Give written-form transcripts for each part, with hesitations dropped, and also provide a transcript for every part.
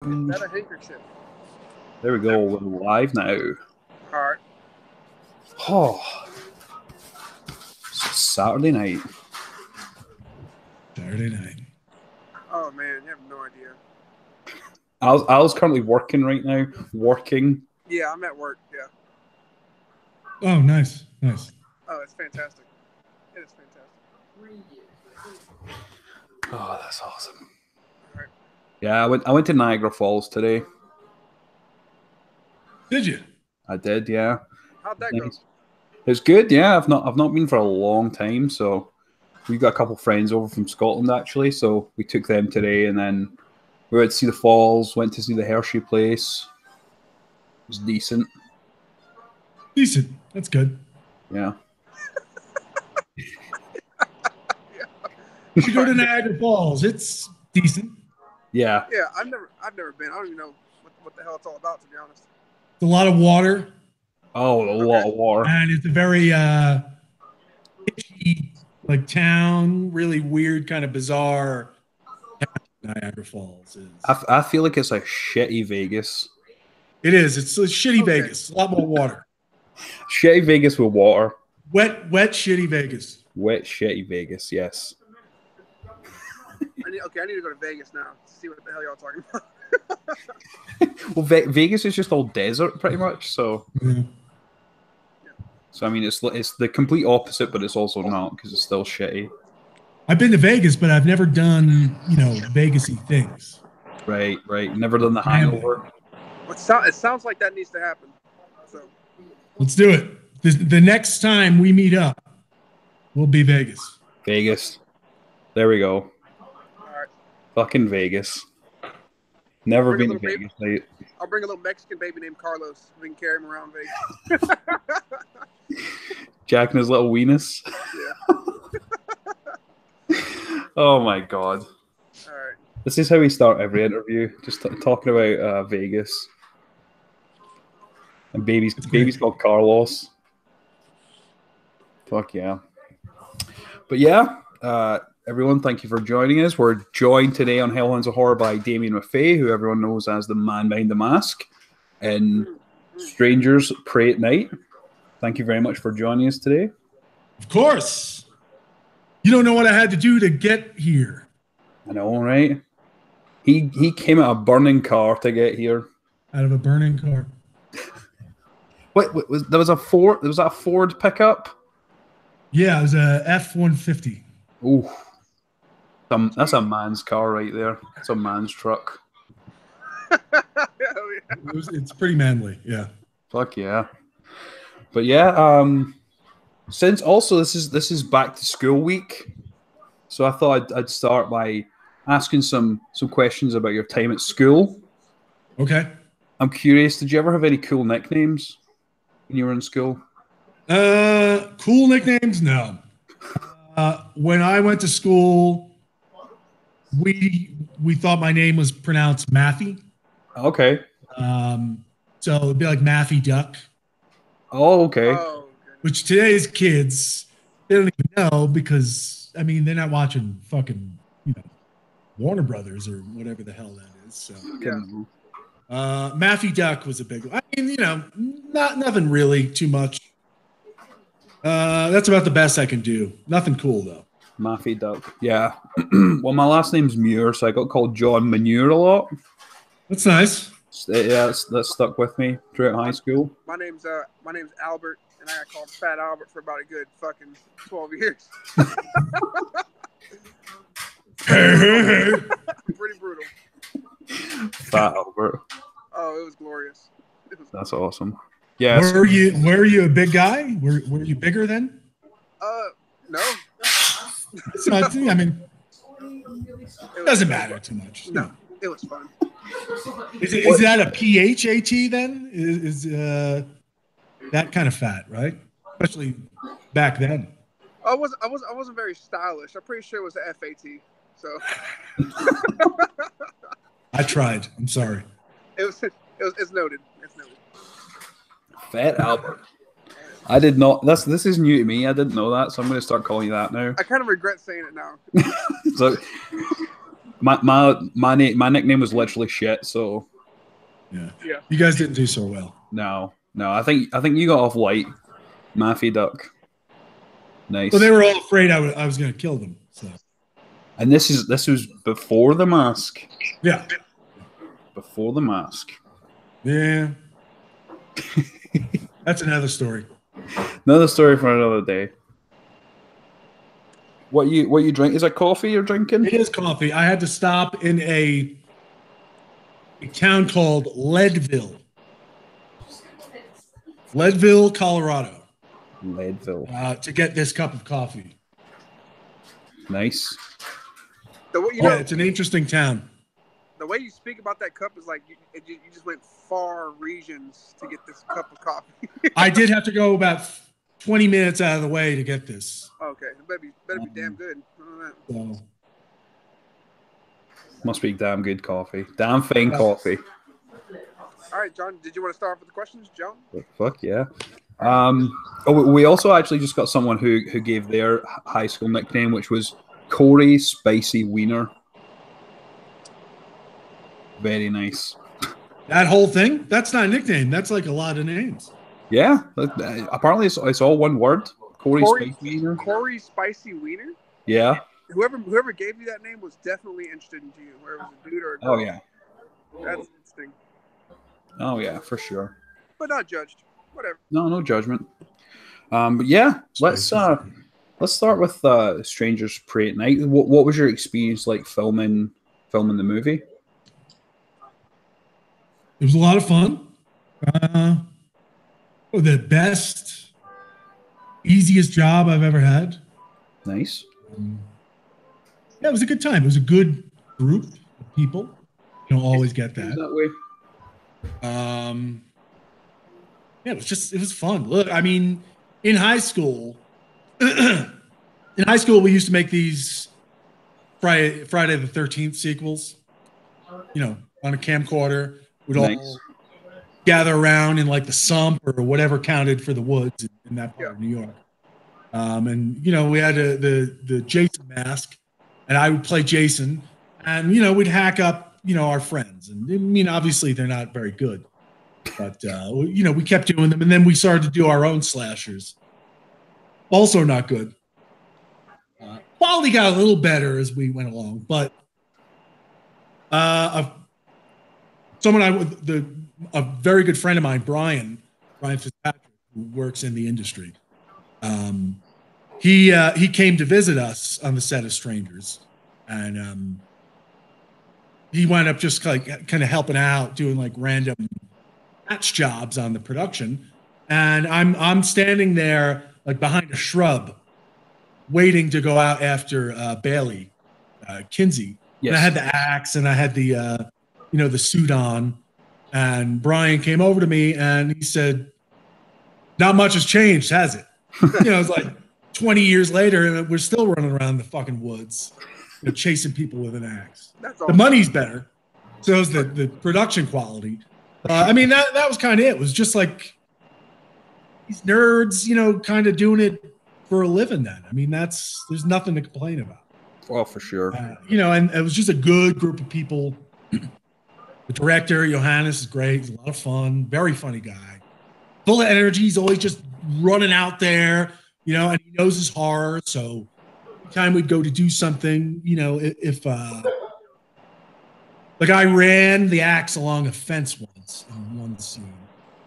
Is that a handkerchief? There we go. We're live now. All right. Oh, it's Saturday night. Saturday night. Oh man, you have no idea. I was currently working right now. Working. Yeah, I'm at work. Yeah. Oh, nice. Oh, it's fantastic. It is fantastic. Oh, that's awesome. All right. Yeah, I went to Niagara Falls today. Did you? I did, yeah. How'd that go? It's good, yeah. I've not been for a long time, so we got a couple of friends over from Scotland actually, so we took them today, and then we went to see the falls, went to see the Hershey place. It was decent. Decent. That's good. Yeah. You should go to Niagara Falls. It's decent. Yeah. Yeah, I've never been. I don't even know what the hell it's all about, to be honest. It's a lot of water. Oh, a lot of water. And it's a very itchy, like town, really weird, kind of bizarre Niagara Falls is. I feel like it's a shitty Vegas. It is. It's a shitty Vegas. A lot more water. Shitty Vegas with water. Wet, shitty Vegas. Wet, shitty Vegas, yes. I need to go to Vegas now to see what the hell y'all talking about. Well, Vegas is just all desert, pretty much. So, So I mean, it's the complete opposite, but it's also not because it's still shitty. I've been to Vegas, but I've never done Vegas-y things. Right. Never done the hangover. It sounds like that needs to happen. So let's do it. The next time we meet up, we'll be Vegas. Vegas. There we go. All right. Fucking Vegas. Never been to Vegas. I'll bring a little Mexican baby named Carlos. We can carry him around Vegas. Jack and his little weenus. Yeah. Oh my god. All right. This is how we start every interview. Just talking about Vegas. And baby's called Carlos. Fuck yeah. But yeah, everyone, thank you for joining us. We're joined today on Hellhounds of Horror by Damian Maffei, who everyone knows as the man behind the mask in Strangers Pray at Night. Thank you very much for joining us today. Of course. You don't know what I had to do to get here. I know, right? He came out of a burning car to get here. Out of a burning car. What was there was a Ford? There was that Ford pickup. Yeah, it was a F-150. Ooh, that's a man's car right there. It's a man's truck. It's pretty manly, yeah. Fuck yeah. But yeah, since also this is back to school week, so I thought I'd start by asking some questions about your time at school. Okay. I'm curious. Did you ever have any cool nicknames when you were in school? Cool nicknames? No. When I went to school, we thought my name was pronounced Maffei. Okay. So it'd be like Maffei Duck. Oh, okay. Which today's kids, they don't even know because, I mean, they're not watching fucking, Warner Brothers or whatever the hell that is. So yeah. Maffei Duck was a big one. I mean, nothing really too much. That's about the best I can do. Nothing cool though. Maffei Duck. Yeah. Well, my last name's Muir, so I got called John Manure a lot. That's nice. Yeah, that stuck with me throughout high school. My name's Albert, and I got called Fat Albert for about a good fucking 12 years. Pretty brutal. Fat Albert. Oh, it was glorious. That's awesome. Yeah. Were you a big guy? Were you bigger then? No. So, I mean, it doesn't matter too much. No, it was fun. Is that a PHAT then? Is that kind of fat, right? Especially back then. I wasn't very stylish. I'm pretty sure it was the FAT. So I tried. I'm sorry. It's noted. It's noted. Fat Albert. I did not. This is new to me. I didn't know that, so I'm going to start calling you that now. I kind of regret saying it now. So My nickname was literally shit. So yeah, you guys didn't do so well. No. I think you got off light, Maffei Duck. Nice. Well, they were all afraid I was going to kill them. So. And this was before the mask. Yeah. Before the mask. Yeah. That's another story. Another story for another day. What you drink? Is that coffee you're drinking? It is coffee. I had to stop in a town called Leadville, Colorado. Leadville. To get this cup of coffee. Nice. It's an interesting town. The way you speak about that cup is like you just went far regions to get this cup of coffee. I did have to go about 20 minutes out of the way to get this. Okay, better be damn good. So. Must be damn good coffee. Damn fine coffee. All right, John, did you want to start off with the questions, John? Fuck yeah. We also actually just got someone who gave their high school nickname, which was Corey Spicy Wiener. Very nice. That whole thing? That's not a nickname. That's like a lot of names. Yeah. Apparently it's all one word. Corey Spicy Wiener. Corey Spicy Wiener? Yeah. Whoever gave you that name was definitely interested in you, whether it was a dude or a girl. Oh, yeah. That's interesting. Oh, yeah, for sure. But not judged. Whatever. No judgment. But yeah, let's start with Strangers Pray at Night. What was your experience like filming the movie? It was a lot of fun. The best, easiest job I've ever had. Nice. Yeah, it was a good time. It was a good group of people. You don't always get that. That way. Yeah, it was fun. Look, I mean, in high school, we used to make these Friday the 13th sequels, on a camcorder. We'd all gather around in like the sump or whatever counted for the woods in that part of New York. And we had the Jason mask, and I would play Jason, and we'd hack up our friends, and I mean obviously they're not very good, but we kept doing them, and then we started to do our own slashers. Also not good. Quality got a little better as we went along, but a very good friend of mine, Brian Fitzpatrick, who works in the industry. He came to visit us on the set of Strangers, and he wound up just kind of helping out, doing like random patch jobs on the production. And I'm standing there like behind a shrub, waiting to go out after Bailey Kinsey. Yes. And I had the axe and I had the the suit on, and Brian came over to me and he said, "Not much has changed, has it?" It's like 20 years later and we're still running around the fucking woods, chasing people with an axe. The money's better, so is the production quality. I mean, that was kind of it. It was just like these nerds, kind of doing it for a living then. I mean, there's nothing to complain about. Well, for sure. And it was just a good group of people. The director, Johannes, is great. He's a lot of fun. Very funny guy. Full of energy. He's always just running out there, and he knows his horror. So every time we'd go to do something, if like I ran the axe along a fence once in one scene.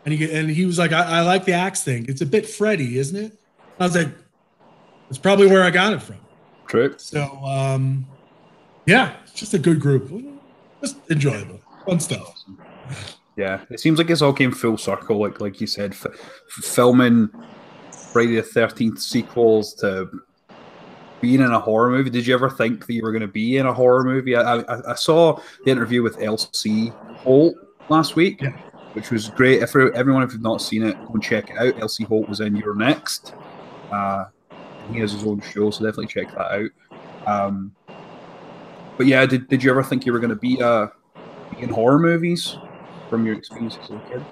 And he was like, I like the axe thing. It's a bit Freddy, isn't it? I was like, that's probably where I got it from. True. So, it's just a good group. Just enjoyable. Fun stuff. Yeah, it seems like it's all came full circle, like you said, filming Friday the 13th sequels to being in a horror movie. Did you ever think that you were going to be in a horror movie? I saw the interview with Elsie Holt last week, which was great. If everyone, if you've not seen it, go and check it out. Elsie Holt was in You're Next. He has his own show, so definitely check that out. But yeah, did you ever think you were going to be in horror movies from your experience as a kid?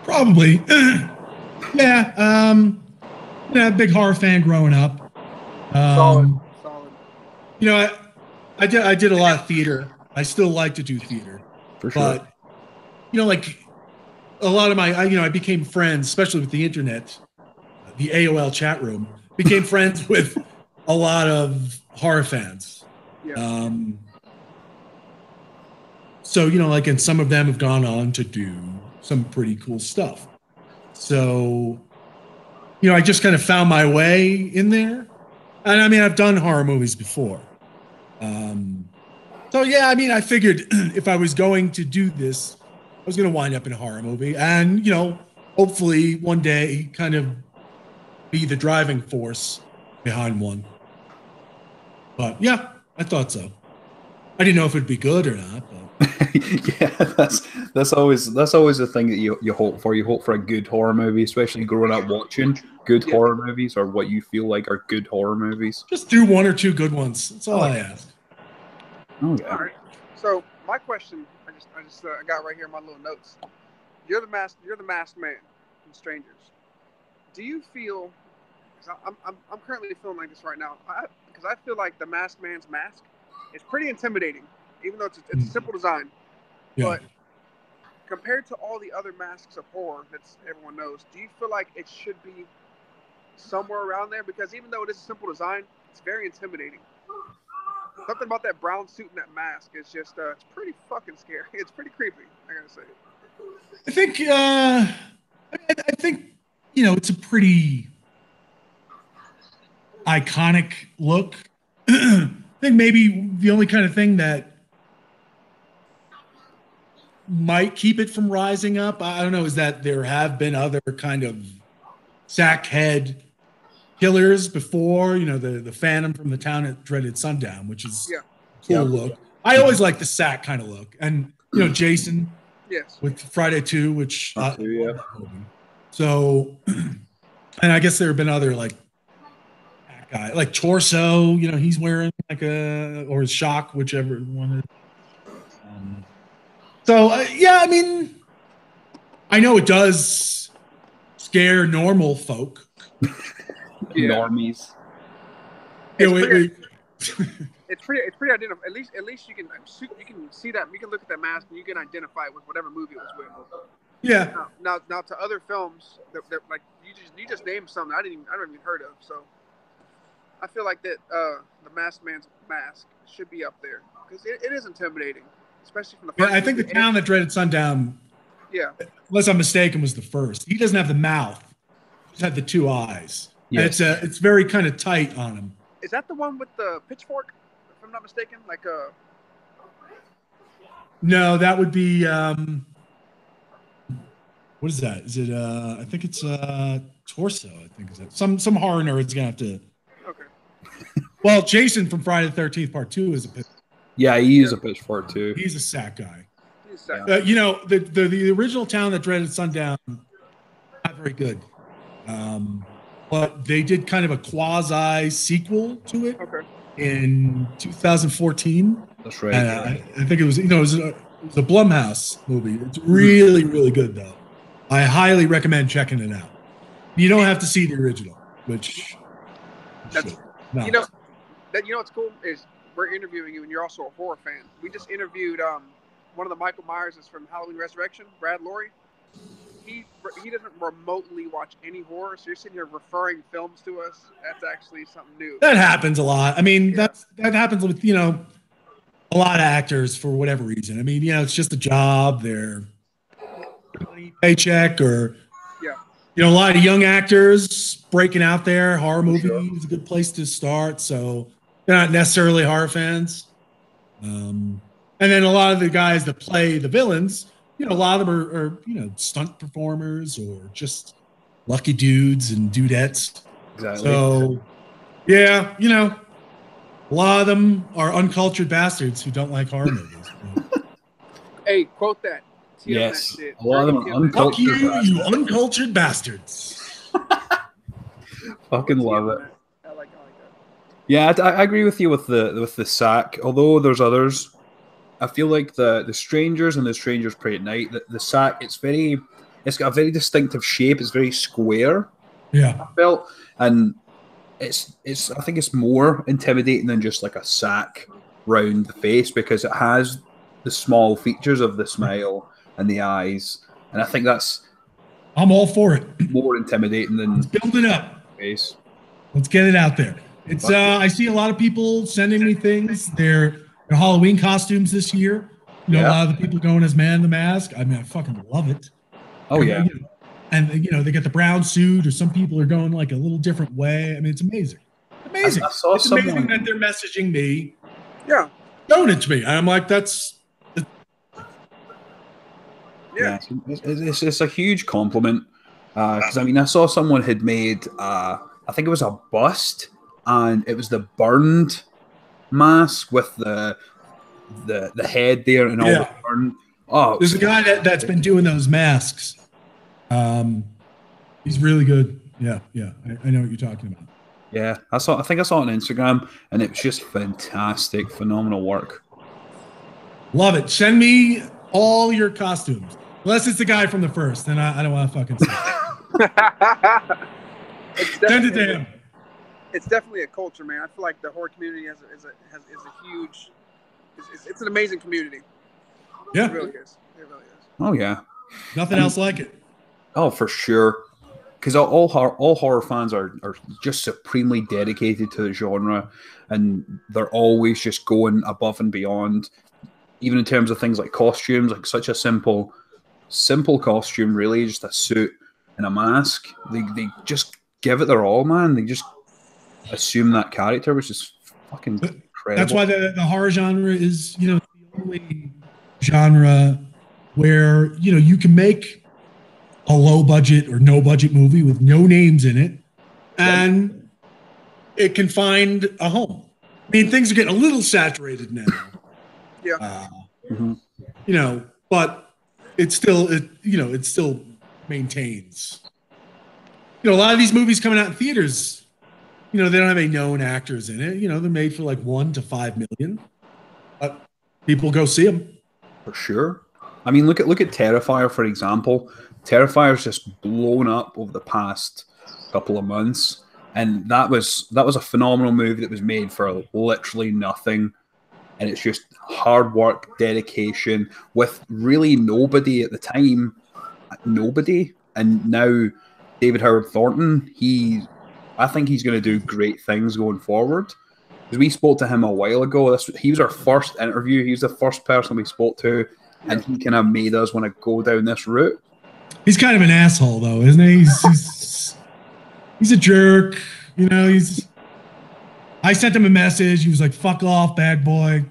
Probably. Yeah. Big horror fan growing up. Solid. I did a lot of theater I still like to do theater. For sure. But, you know, like a lot of I became friends, especially with the internet, the AOL chat room, became friends with a lot of horror fans. Yeah. So, you know, like, and some of them have gone on to do some pretty cool stuff. So, you know, I just kind of found my way in there. And I mean, I've done horror movies before. So, yeah, I mean, I figured if I was going to do this, I was going to wind up in a horror movie and, you know, hopefully one day kind of be the driving force behind one. But yeah, I thought so. I didn't know if it'd be good or not. But. Yeah, that's always the thing that you hope for. You hope for a good horror movie, especially growing up watching good horror movies, or what you feel like are good horror movies. Just do one or two good ones. That's all I ask. Oh yeah. All right. So my question, I got right here in my little notes. You're the masked man in Strangers. Do you feel? Because I'm currently feeling like this right now. Because I feel like the masked man's mask is pretty intimidating, even though it's a simple design. Yeah. But compared to all the other masks of horror that everyone knows, do you feel like it should be somewhere around there? Because even though it is a simple design, it's very intimidating. Something about that brown suit and that mask is just, it's pretty fucking scary. It's pretty creepy, I gotta say. I think, you know, it's a pretty iconic look. I think maybe the only kind of thing that might keep it from rising up, I don't know, is that there have been other kind of sack head killers before, you know, the Phantom from the Town at Dreaded Sundown, which is a cool look. I always like the sack kind of look. And, you know, Jason with Friday 2, which so, and I guess there have been other like guy, like Torso, you know, he's wearing like or Shock, whichever one it is. So, yeah, I mean, I know it does scare normal folk. Normies. It's pretty identical. At least you can see that. You can look at that mask and you can identify it with whatever movie it was with. Yeah. Now to other films that like you just named something I don't even heard of. So I feel like that the masked man's mask should be up there because it is intimidating, especially from the first. Yeah, I think the Town that Dreaded Sundown. Yeah. Unless I'm mistaken, was the first. He doesn't have the mouth; he just had the two eyes. Yes. And it's very kind of tight on him. Is that the one with the pitchfork? If I'm not mistaken, like No, that would be what is that? Is it I think it's Torso, I think is that. Some horror nerd's gonna have to. Okay. Well, Jason from Friday the 13th Part 2 is a pitchfork. Yeah, he is a pitchfork too. He's a sack guy. He's a sack guy. You know, the original Town that Dreaded Sundown, not very good. But they did kind of a quasi sequel to it in 2014. That's right. And I think it was, you know, it was a Blumhouse movie. It's really, really good though. I highly recommend checking it out. You don't have to see the original, which you know what's cool is we're interviewing you and you're also a horror fan. We just interviewed one of the Michael Myerses from Halloween Resurrection, Brad Lorry. He doesn't remotely watch any horror, so you're sitting here referring films to us. That's actually something new. That happens a lot. I mean, that happens with, you know, a lot of actors for whatever reason. I mean, you know, it's just a job. They're paycheck or, you know, a lot of young actors breaking out there. Horror movie is a good place to start. So they're not necessarily horror fans. And then a lot of the guys that play the villains, you know, a lot of them are you know, stunt performers or just lucky dudes and dudettes. Exactly. So, yeah, you know, a lot of them are uncultured bastards who don't like horror movies. Hey, quote that. Yes. That shit. A lot of them are uncultured. Fuck you uncultured bastards. Fucking love it. I like that. Yeah, I agree with you with the sack. Although there's others. I feel like the Strangers and the Strangers Pray at Night, the sack, it's got a very distinctive shape. It's very square. Yeah. I felt, and I think it's more intimidating than just like a sack round the face because it has the small features of the smile and the eyes, and I think that's I'm all for it. more intimidating than Let's build it up. face. Let's get it out there. It's I see a lot of people sending me things. Their Halloween costumes this year. You know, a lot of the people going as Man in the Mask. I mean, I fucking love it. Oh yeah. And you know, they get the brown suit, or some people are going like a little different way. I mean, it's amazing. Amazing. It's amazing that they're messaging me. Yeah. Showing it to me. I'm like, that's. Yeah. It's a huge compliment. Because I mean, I saw someone had made, I think it was a bust, and it was the burned mask with the head there and all the burn. Oh, there's a guy that's been doing those masks. He's really good. Yeah. I know what you're talking about. Yeah, I think I saw it on Instagram, and it was just fantastic, phenomenal work. Love it. Send me all your costumes, unless it's the guy from the first. Then I don't want to fucking see it. Send it to him. It's definitely a culture, man. I feel like the horror community is a huge. It's an amazing community. Yeah, it really is. It really is. Oh yeah. Nothing else like it. Oh, for sure. Because all horror fans are just supremely dedicated to the genre, and they're always just going above and beyond, even in terms of things like costumes, like such a simple costume, really, just a suit and a mask. They just give it their all, man. They just assume that character, which is fucking incredible. That's why the horror genre is, you know, the only genre where, you know, you can make a low budget or no budget movie with no names in it, and it can find a home. I mean, things are getting a little saturated now. Yeah. You know, but it still maintains. You know, a lot of these movies coming out in theaters, you know, they don't have any known actors in it. You know, they're made for like $1 to $5 million, but people go see them. For sure. I mean, look at Terrifier, for example. Terrifier's just blown up over the past couple of months, and that was a phenomenal movie that was made for literally nothing, and it's just hard work, dedication, with really nobody at the time, and now David Howard Thornton, I think he's going to do great things going forward. Because we spoke to him a while ago. He was our first interview. He was the first person we spoke to, and he kind of made us want to go down this route. He's kind of an asshole, though, isn't he? He's a jerk. You know, I sent him a message. He was like, "Fuck off, bad boy."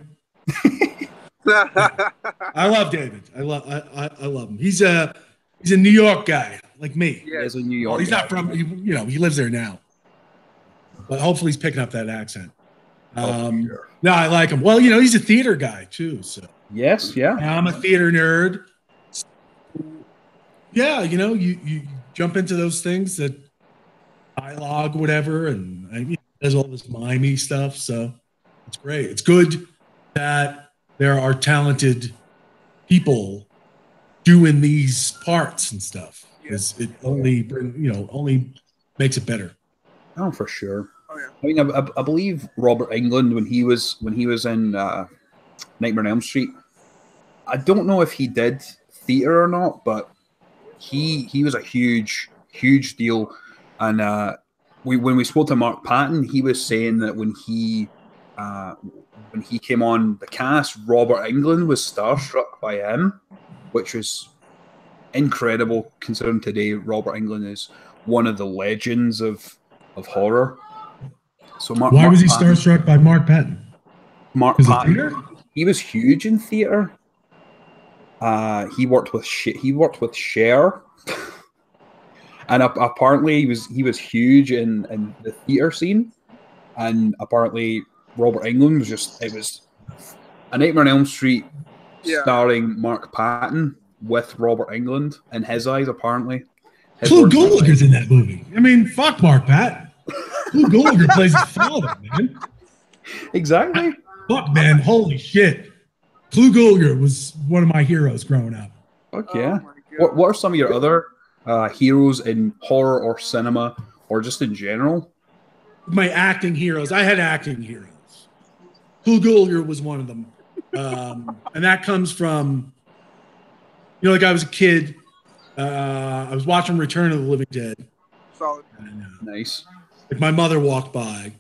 I love David. I love him. He's a New York guy like me. Yeah, he's a New York. He's not from. You know, he lives there now. But hopefully, he's picking up that accent. Sure. No, I like him. Well, you know, he's a theater guy too. So yes, yeah. I'm a theater nerd. Yeah, you know, you jump into those things that dialogue, whatever, and there's all this mimey stuff. So it's great. It's good that there are talented people doing these parts and stuff, because it only makes it better. Oh, for sure. Oh, yeah. I mean, I believe Robert Englund, when he was in Nightmare on Elm Street, I don't know if he did theater or not, but he was a huge deal. And when we spoke to Mark Patton, he was saying that when he came on the cast, Robert Englund was starstruck by him, which was incredible considering today Robert Englund is one of the legends of horror. So why was he starstruck by Mark Patton? Mark Patton, he was huge in theater. He worked with Cher, and apparently he was huge in the theater scene. And apparently Robert Englund was a Nightmare on Elm Street starring Mark Patton with Robert Englund in his eyes. Apparently, Clu Gulager's in that movie. I mean, fuck Mark Patton. Clu Gulager plays his father, man. Exactly. Fuck, man. Holy shit. Clu Gulager was one of my heroes growing up. Fuck yeah. What are some of your other heroes in horror or cinema or just in general? My acting heroes. I had acting heroes. Clu Gulager was one of them. And that comes from, like I was a kid. I was watching Return of the Living Dead. Solid. And, Nice. like my mother walked by,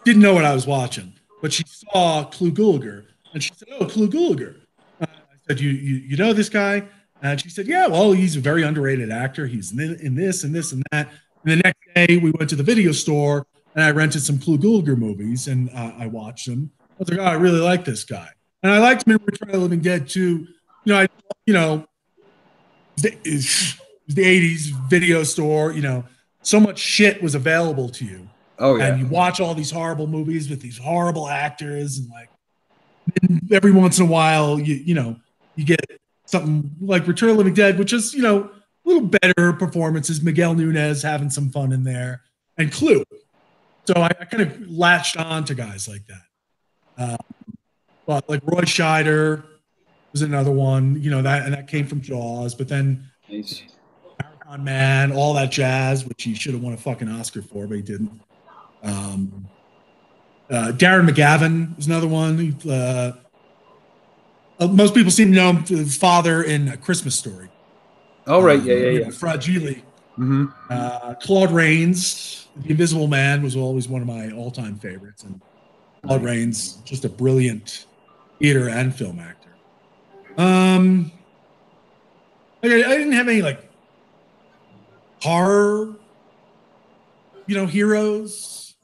didn't know what I was watching, but she saw Clu Gulager, and she said, "Oh, Clu Gulager." I said, "You know this guy?" And she said, "Yeah, well, he's a very underrated actor. He's in this and this and that." And the next day, we went to the video store, and I rented some Clu Gulager movies, and I watched them. I was like, "Oh, I really like this guy," and I liked him in Return of the Living Dead too. It's the 80s video store, so much shit was available to you. Oh yeah. And you watch all these horrible movies with these horrible actors, and every once in a while you get something like Return of the Living Dead, which is, a little better performances, Miguel Nunez having some fun in there, and Clue. So I kind of latched on to guys like that. But like Roy Scheider was another one, that came from Jaws, but then Nice. Marathon Man, all that jazz, which he should have won a fucking Oscar for, but he didn't. Darren McGavin is another one. Most people seem to know him for the father in A Christmas Story. Oh, right. Yeah. Fragile. Mm-hmm. Claude Rains, The Invisible Man, was always one of my all-time favorites. And Claude Rains, just a brilliant theater and film actor. I didn't have any like horror, heroes.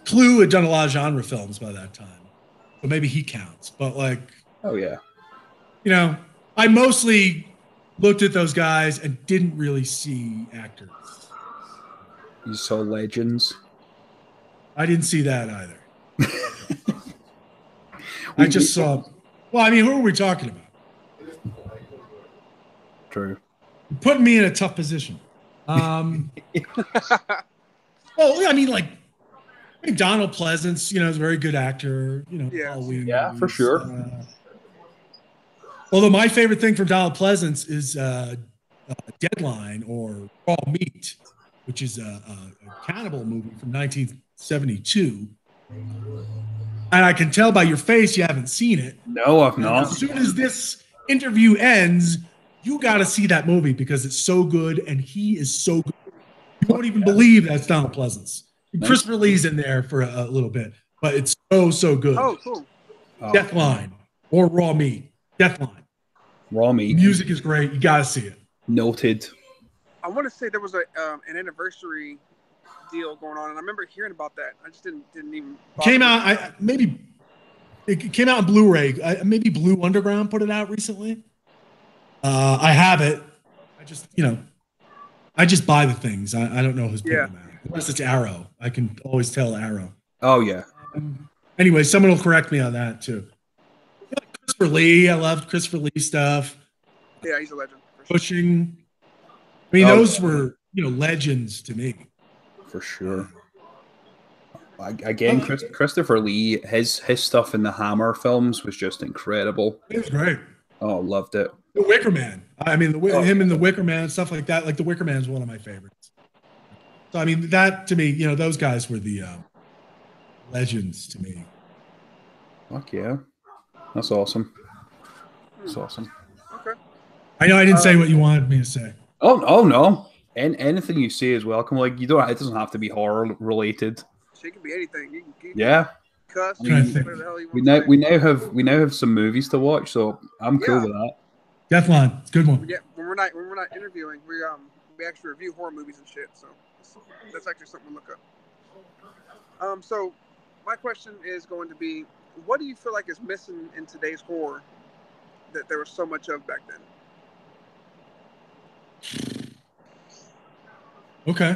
Clue had done a lot of genre films by that time, so maybe he counts. But oh yeah, I mostly looked at those guys and didn't really see actors. You saw legends. I didn't see that either. I just saw. Well, I mean, who are we talking about? True. You're putting me in a tough position. Well, I mean, Donald Pleasance, is a very good actor. Yeah, for sure. Although my favorite thing from Donald Pleasance is Deadline or Raw Meat, which is a cannibal movie from 1972. And I can tell by your face you haven't seen it. No, I've not. As soon as this interview ends, you got to see that movie because it's so good and he is so good. You won't even believe that's Donald Pleasance. Nice. Christopher Lee's in there for a little bit, but it's so good. Oh, cool. Deathline or Raw Meat. Deathline. Raw Meat. The music is great. You got to see it. Noted. I want to say there was an anniversary deal going on, and I remember hearing about that. I just didn't even. Came out. It came out on Blu-ray. Maybe Blue Underground put it out recently. I have it. I just buy the things. I don't know who's putting them out. Unless it's Arrow. I can always tell Arrow. Oh yeah. Anyway, someone will correct me on that too. Christopher Lee. I loved Christopher Lee stuff. Yeah, he's a legend. For sure. Pushing. I mean, those were legends to me. For sure. Again, Christopher Lee, his stuff in the Hammer films was just incredible. It was great. Oh, loved it. The Wicker Man. I mean, him in the Wicker Man, stuff like that. Like the Wicker Man is one of my favorites. So I mean, that to me, those guys were the legends to me. Fuck yeah, that's awesome. That's awesome. Okay. I know I didn't say what you wanted me to say. Oh no. And anything you say is welcome. You don't. It doesn't have to be horror related. It can be anything. You can cuss. Whatever the hell you want. We now have some movies to watch, so I'm cool with that. Deathline, it's a good one. Yeah, when we're not interviewing, we actually review horror movies and shit. So that's actually something to look up. So my question is going to be, what do you feel like is missing in today's horror that there was so much of back then? Okay.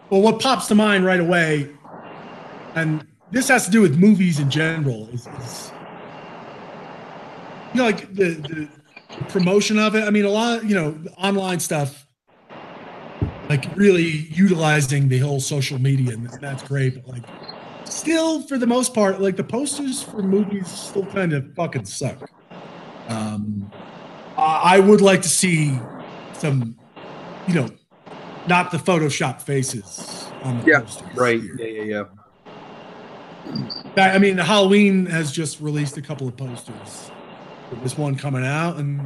Well, what pops to mind right away, and this has to do with movies in general, is the promotion of it. I mean, a lot of, online stuff, really utilizing the whole social media, and that's great. But still, for the most part, the posters for movies still kind of fucking suck. I would like to see some, not the Photoshop faces on the posters. Right. Here. Yeah. I mean, Halloween has just released a couple of posters. This one coming out, and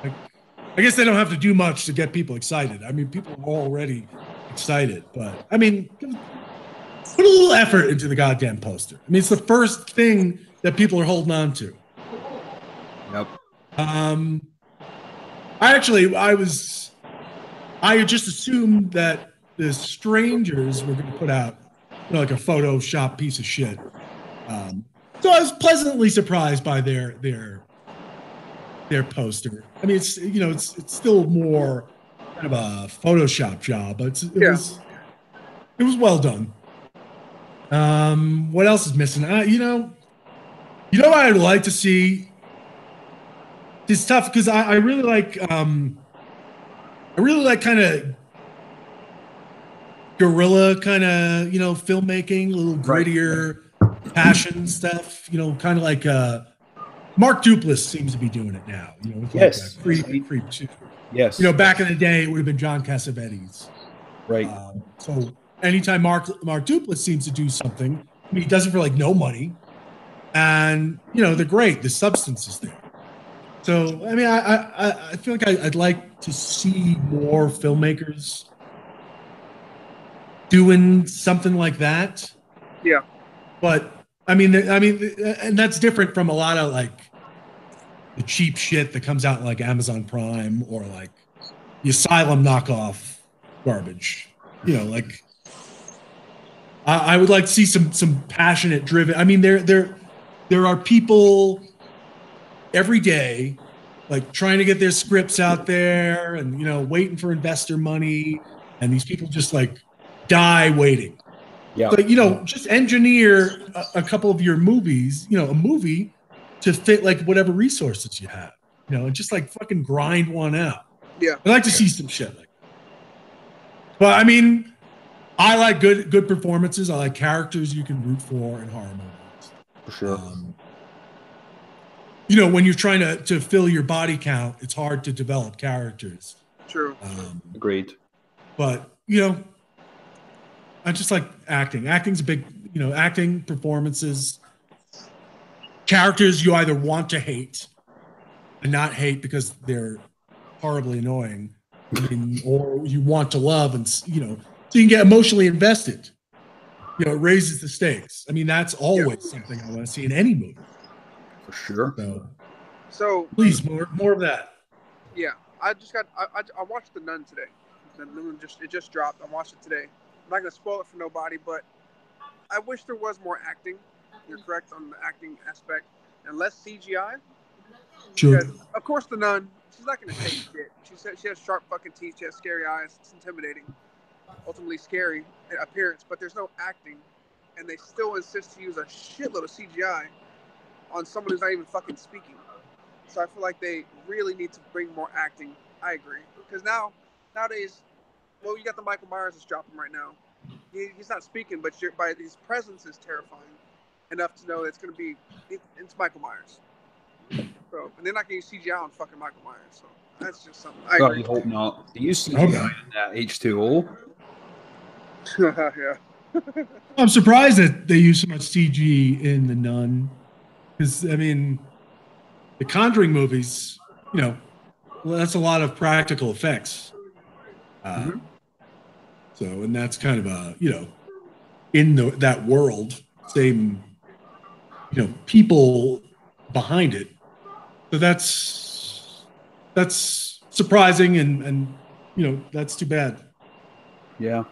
I guess they don't have to do much to get people excited. I mean, people are already excited, but I mean, put a little effort into the goddamn poster. I mean, it's the first thing that people are holding on to. Yep. I had just assumed that the Strangers were going to put out like a Photoshop piece of shit. So I was pleasantly surprised by their poster. I mean, it's still more kind of a Photoshop job, but it was well done. What else is missing? What I'd like to see. It's tough because I really like kind of guerrilla kind of filmmaking, a little grittier, passion stuff. Kind of like Mark Duplass seems to be doing it now. With yes, like Creep 2. Yes. Back in the day, it would have been John Cassavetes. Right. So anytime Mark Duplass seems to do something, I mean, he does it for like no money, and they're great. The substance is there. So I mean, I feel like I'd like to see more filmmakers doing something like that. Yeah. But I mean, and that's different from a lot of like the cheap shit that comes out in like Amazon Prime or like the Asylum knockoff garbage. Like I would like to see some passionate, driven. I mean, there are people every day like trying to get their scripts out there and waiting for investor money, and these people just like die waiting. Yeah. But just engineer a couple of your movies, a movie to fit like whatever resources you have, and just like fucking grind one out. Yeah. I'd like to see some shit like that. But I mean, I like good performances. I like characters you can root for in horror movies. For sure. When you're trying to fill your body count, it's hard to develop characters. True. Agreed. But I just like acting. Acting's a big, acting, performances, characters you either want to hate and not hate because they're horribly annoying, or you want to love and so you can get emotionally invested. It raises the stakes. I mean, that's always something I want to see in any movie. For sure. So please, more of that. Yeah, I watched The Nun today. The Nun just dropped. I watched it today. I'm not gonna spoil it for nobody, but I wish there was more acting. You're correct on the acting aspect, and less CGI. Sure. Because, of course, the nun, she's not gonna take shit. She said she has sharp fucking teeth. She has scary eyes. It's intimidating, ultimately scary appearance. But there's no acting, and they still insist to use a shitload of CGI on someone who's not even fucking speaking. So I feel like they really need to bring more acting. I agree, because nowadays. Well, you got the Michael Myers that's dropping right now. He's not speaking, but by his presence is terrifying enough to know it's going to be it's Michael Myers. So, and they're not going to use CGI on fucking Michael Myers. So that's just something. I agree. I hope not. They use CGI in that H2O. Yeah. I'm surprised that they use so much CG in The Nun, because I mean, the Conjuring movies, that's a lot of practical effects. So, and that's kind of a, in that world, same, people behind it. So that's surprising and that's too bad. Yeah.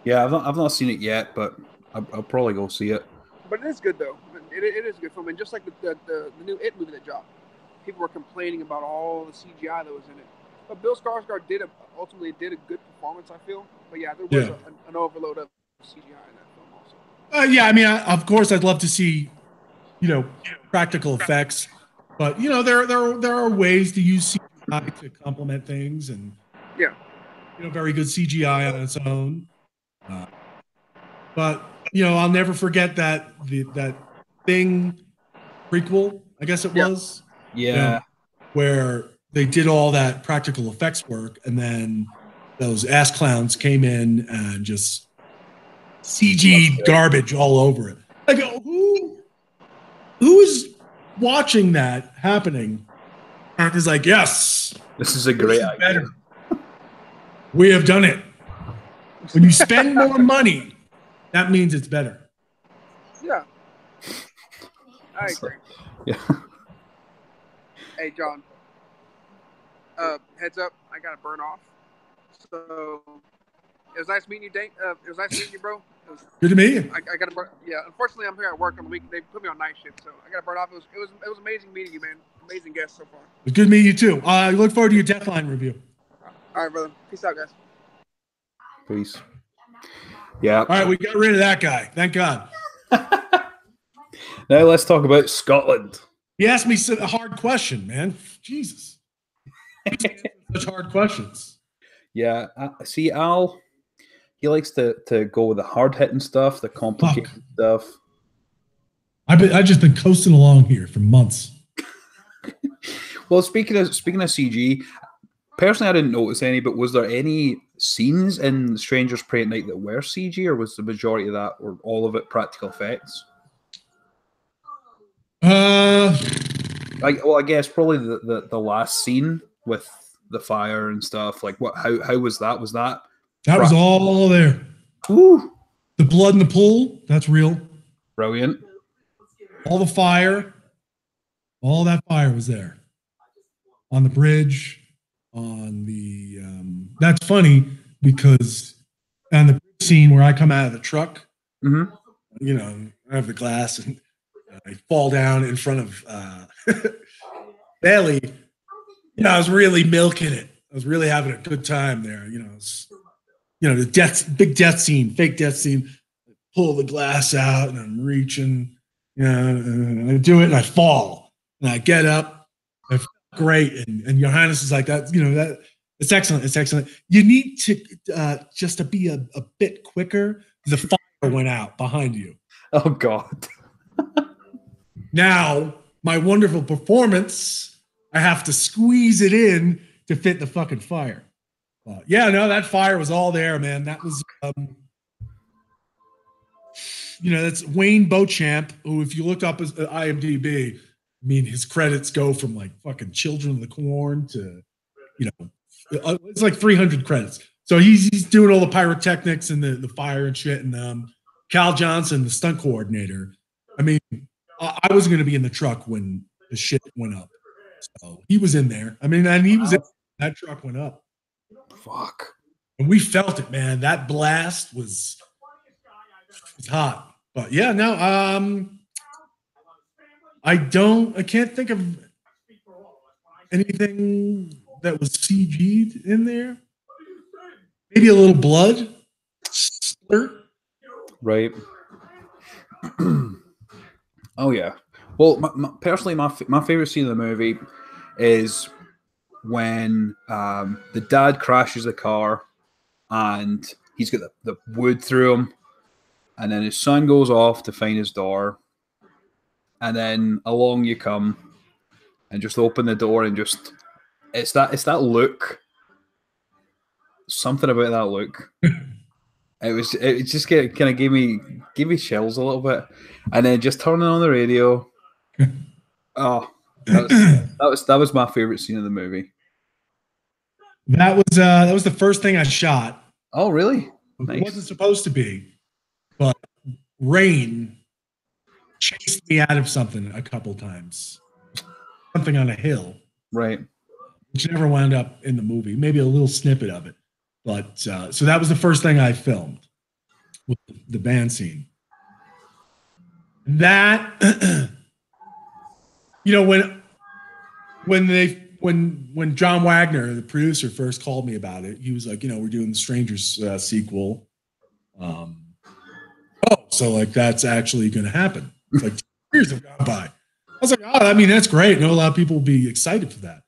Yeah, I've not seen it yet, but I'll probably go see it. But it is good though. It is a good film, and just like the new It movie that dropped, people were complaining about all the CGI that was in it. But Bill Skarsgård ultimately did a good performance, I feel. But yeah, there was an overload of CGI in that film also. Yeah, I mean, of course, I'd love to see, practical effects, but there are ways to use CGI to complement things, and very good CGI on its own. But I'll never forget that Thing prequel. I guess it was. Yeah. where they did all that practical effects work, and then those ass clowns came in and just CG garbage all over it. I go, who is watching that happening and is like, yes, this is a great idea. Better. We have done it. When you spend more money, that means it's better. Yeah. I agree. Yeah. Hey, John. Heads up, I got to burn off. So it was nice meeting you, Dane. It was nice meeting you, bro. Good to meet you. I got to burn. Yeah, unfortunately, I'm here at work on the week. They put me on night shift, so I got to burn off. It was amazing meeting you, man. Amazing guest so far. It was good to meet you too. I look forward to your Deathline review. All right, brother. Peace out, guys. Peace. Yeah. All right, we got rid of that guy. Thank God. Now let's talk about Scotland. He asked me a hard question, man. Jesus. Such hard questions. Yeah. See, Al, he likes to go with the hard-hitting stuff, the complicated stuff. I've just been coasting along here for months. Well, speaking of CG, personally, I didn't notice any, but was there any scenes in Strangers Pray at Night that were CG, or was the majority of that, or all of it, practical effects? I guess probably the last scene with the fire and stuff. Like, what? How was that? Was that? That was all there. Ooh. The blood in the pool, that's real. Brilliant. All the fire, all that fire was there. On the bridge, on the that's funny because on the scene where I come out of the truck, I have the glass and I fall down in front of Bailey. I was really milking it. I was really having a good time there. The big death scene, fake death scene. I pull the glass out and I'm reaching, and I do it and I fall and I get up. I feel great, and Johannes is like that. That it's excellent. It's excellent. You need to just to be a bit quicker. The fire went out behind you. Oh God. Now my wonderful performance, I have to squeeze it in to fit the fucking fire. That fire was all there, man. That was, that's Wayne Beauchamp, who, if you look up his IMDb, his credits go from like fucking Children of the Corn to, it's like 300 credits. So he's doing all the pyrotechnics and the fire and shit. And Cal Johnson, the stunt coordinator. I was going to be in the truck when the shit went up. So he was in there. And he was in that truck went up. Fuck. And we felt it, man. That blast was hot. But I can't think of anything that was CG'd in there. Maybe a little blood. Right. Oh yeah. Well, personally, my favorite scene of the movie is when the dad crashes the car and he's got the wood through him, and then his son goes off to find his door, and then along you come and just open the door and just it's that look. Something about that look. It just kind of gave me chills a little bit, and then just turning on the radio. Oh, that was my favorite scene of the movie. That was the first thing I shot. Oh, really? Nice. It wasn't supposed to be, but rain chased me out of something a couple times. Something on a hill, right? Which never wound up in the movie. Maybe a little snippet of it. But so that was the first thing I filmed with the band scene. That when John Wagner, the producer, first called me about it, he was like, we're doing the Strangers sequel. So like that's actually going to happen. It's like 2 years have gone by. I was like, that's great. A lot of people will be excited for that.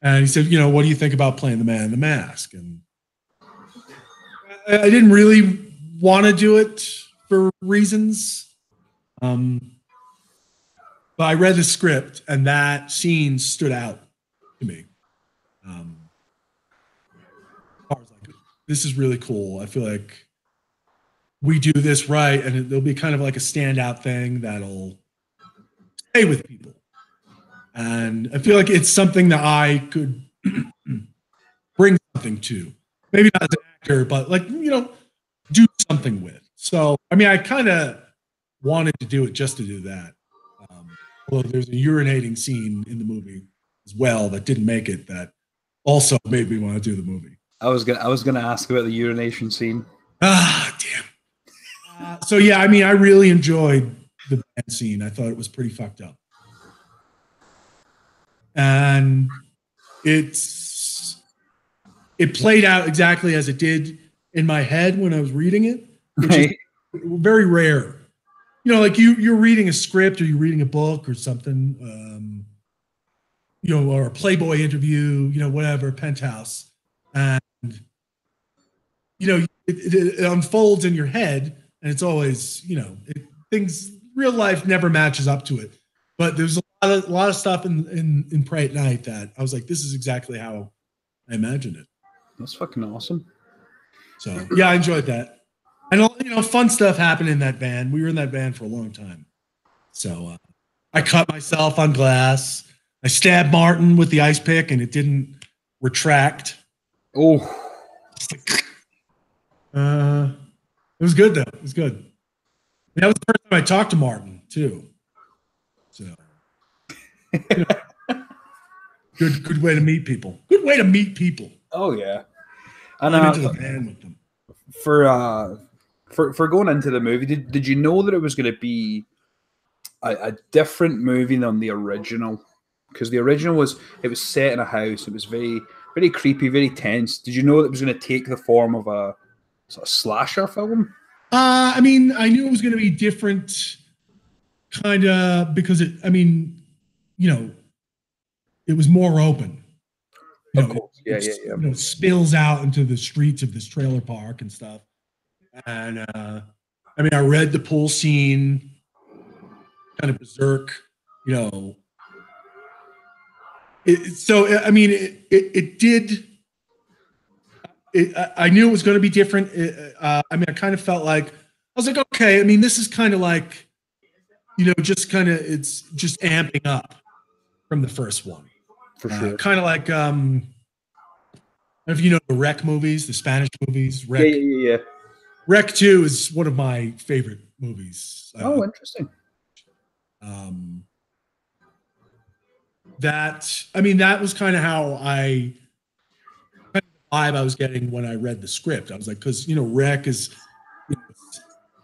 And he said, what do you think about playing the Man in the Mask? And I didn't really want to do it for reasons. But I read the script and that scene stood out to me. As far as like, this is really cool. I feel like we do this right, and there'll be kind of like a standout thing that'll stay with people. And I feel like it's something that I could bring something to. Maybe not as an actor, but like, do something with. So, I mean, I kind of wanted to do it just to do that. Although there's a urinating scene in the movie as well that didn't make it, that also made me want to do the movie. I was gonna ask about the urination scene. Ah, damn. So yeah, I mean, I really enjoyed the band scene. I thought it was pretty fucked up, and it played out exactly as it did in my head when I was reading it, which is very rare. Like you're reading a script or you're reading a book or something, or a Playboy interview, whatever, Penthouse, and it unfolds in your head, and it's always, things. Real life never matches up to it, but there's a lot of stuff in Pray at Night that I was like, this is exactly how I imagined it. That's fucking awesome. So yeah, I enjoyed that. And fun stuff happened in that band. We were in that band for a long time. So I cut myself on glass. I stabbed Martin with the ice pick, and it didn't retract. Oh, it was good though. It was good. And that was the first time I talked to Martin too. So good way to meet people. Good way to meet people. Oh yeah. And I'm into the band with them. For going into the movie, did you know that it was going to be a different movie than the original? Because the original was set in a house. It was very, very creepy, very tense. Did you know that it was going to take the form of a sort of slasher film? I mean, I knew it was going to be different, kind of, because it was more open. Of course, yeah. It spills out into the streets of this trailer park and stuff. And I mean, I read the pool scene, kind of berserk, it did. I knew it was going to be different. I kind of felt like, I was like, okay. I mean, this is kind of like, just kind of, it's just amping up from the first one. For sure. Kind of like, I don't know if you know the Rec movies, the Spanish movies. Rec. Yeah. Rec 2 is one of my favorite movies. Oh, interesting. That was kind of how the vibe I was getting when I read the script. I was like, because Rec is,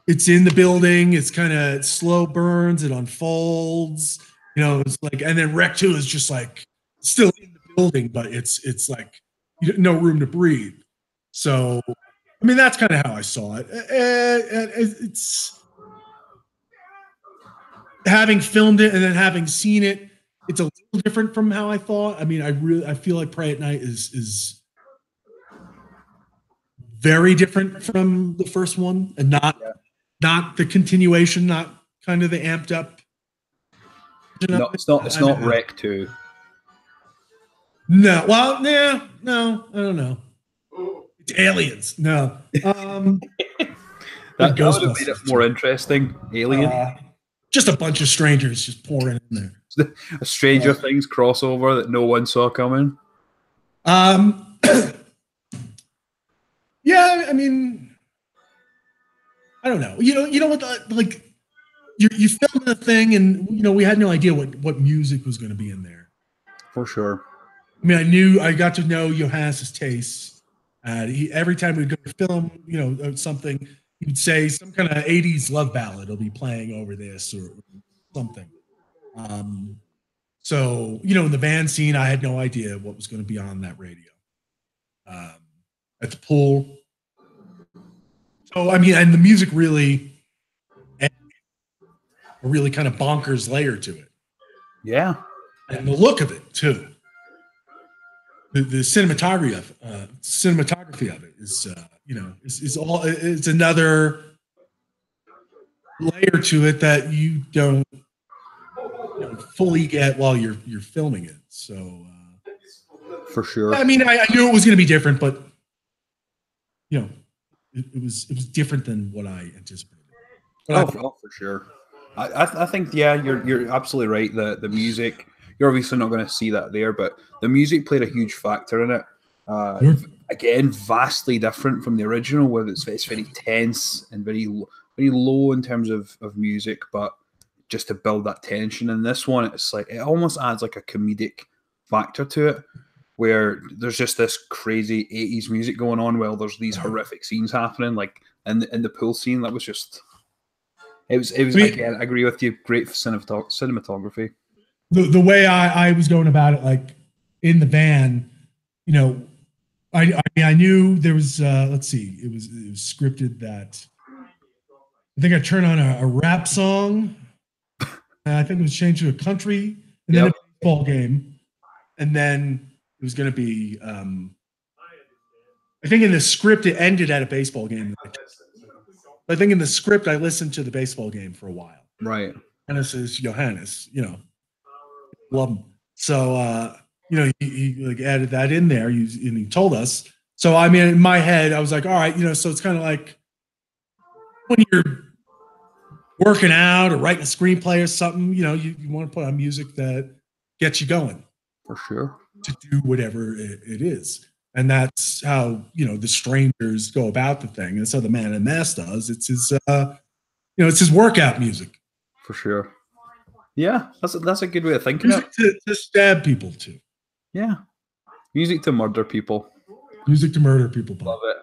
it's in the building, it's kind of slow burns, it unfolds, it's like, and then Rec 2 is just like still in the building, but it's like no room to breathe. So that's kind of how I saw it. It's having filmed it and then having seen it, it's a little different from how I thought. I feel like Pray at Night is very different from the first one, and not the continuation, not kind of the amped up. No, it's not Rec 2. No, well, no, I don't know. It's aliens. No. that would have made it more interesting. Alien. Just a bunch of strangers just pouring in there. A Stranger Things crossover that no one saw coming. Yeah, I don't know. You know what? Like, you filmed the thing, and we had no idea what music was going to be in there. For sure. I got to know Johannes' tastes. Every time we'd go to film, something, he would say some kind of 80s love ballad will be playing over this or something. So, in the band scene, I had no idea what was going to be on that radio. At the pool. So, and the music really kind of bonkers layer to it. Yeah. And the look of it, too. The cinematography of it is, it's another layer to it that you don't fully get while you're filming it. So For sure. I mean, I knew it was going to be different, but you know, it was different than what I anticipated. But for sure. I think you're absolutely right. The music, you're obviously not going to see that there, but the music played a huge factor in it. Again, vastly different from the original, where it's very tense and very low in terms of music, but just to build that tension. In this one, it's like it almost adds like a comedic factor to it, where there's just this crazy 80s music going on while there's these horrific scenes happening, like in the pool scene. That was just it was again, I agree with you, great cinematography. The way I was going about it, like in the van, you know, I knew there was let's see, it was scripted that I think I turned on a rap song, and I think it was changed to a country, and then a baseball game, and then it was going to be I think in the script it ended at a baseball game. I think in the script I listened to the baseball game for a while. Right. Johannes is Johannes, you know, love him. So you know, he like added that in there, and he told us. So I mean, in my head, I was like, all right, you know, so it's kind of like when you're working out or writing a screenplay or something, you know, you want to put on music that gets you going. For sure. To do whatever it is. And that's how, you know, the strangers go about the thing. That's how the Man in the Mask does. It's his, you know, it's his workout music. For sure. Yeah, that's a good way of thinking music it. To stab people to. Yeah. Music to murder people. Music to murder people. Love it.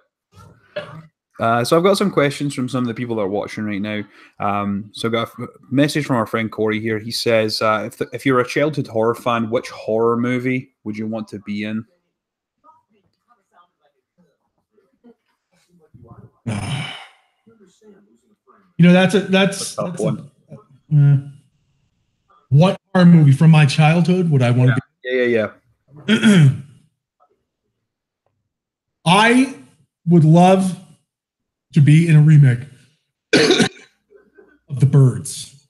So I've got some questions from some of the people that are watching right now. So I've got a message from our friend Corey here. He says, if you're a childhood horror fan, which horror movie would you want to be in? You know, that's a tough one. What horror movie from my childhood would I want to be? Yeah. I would love to be in a remake of The Birds.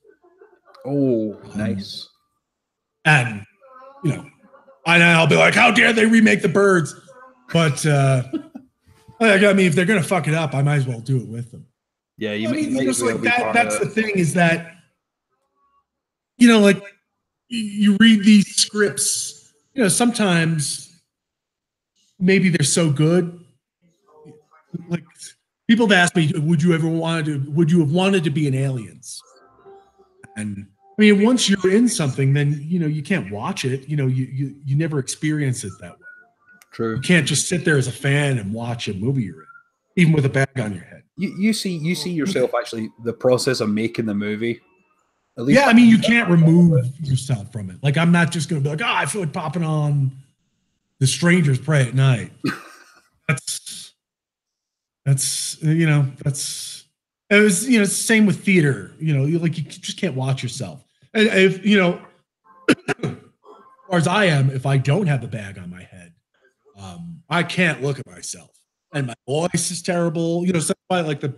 Oh, nice. And, you know, I'll be like, how dare they remake The Birds? But, I mean, if they're going to fuck it up, I might as well do it with them. Yeah, that's the thing is that, you know, like you read these scripts, you know, sometimes maybe they're so good. Like people have asked me, would you have wanted to be in Aliens? And I mean, once you're in something, then, you know, you can't watch it. You know, you never experience it that way. True. You can't just sit there as a fan and watch a movie you're in, even with a bag on your head. You see yourself actually the process of making the movie. At least I mean, you can't remove yourself from it. Like, I'm not just going to be like, I feel like popping on The Strangers Pray at Night. That's you know, it was, you know, same with theater. You know, you just can't watch yourself. And if, you know, as far as I am, if I don't have a bag on my head, I can't look at myself. And my voice is terrible. You know, so like the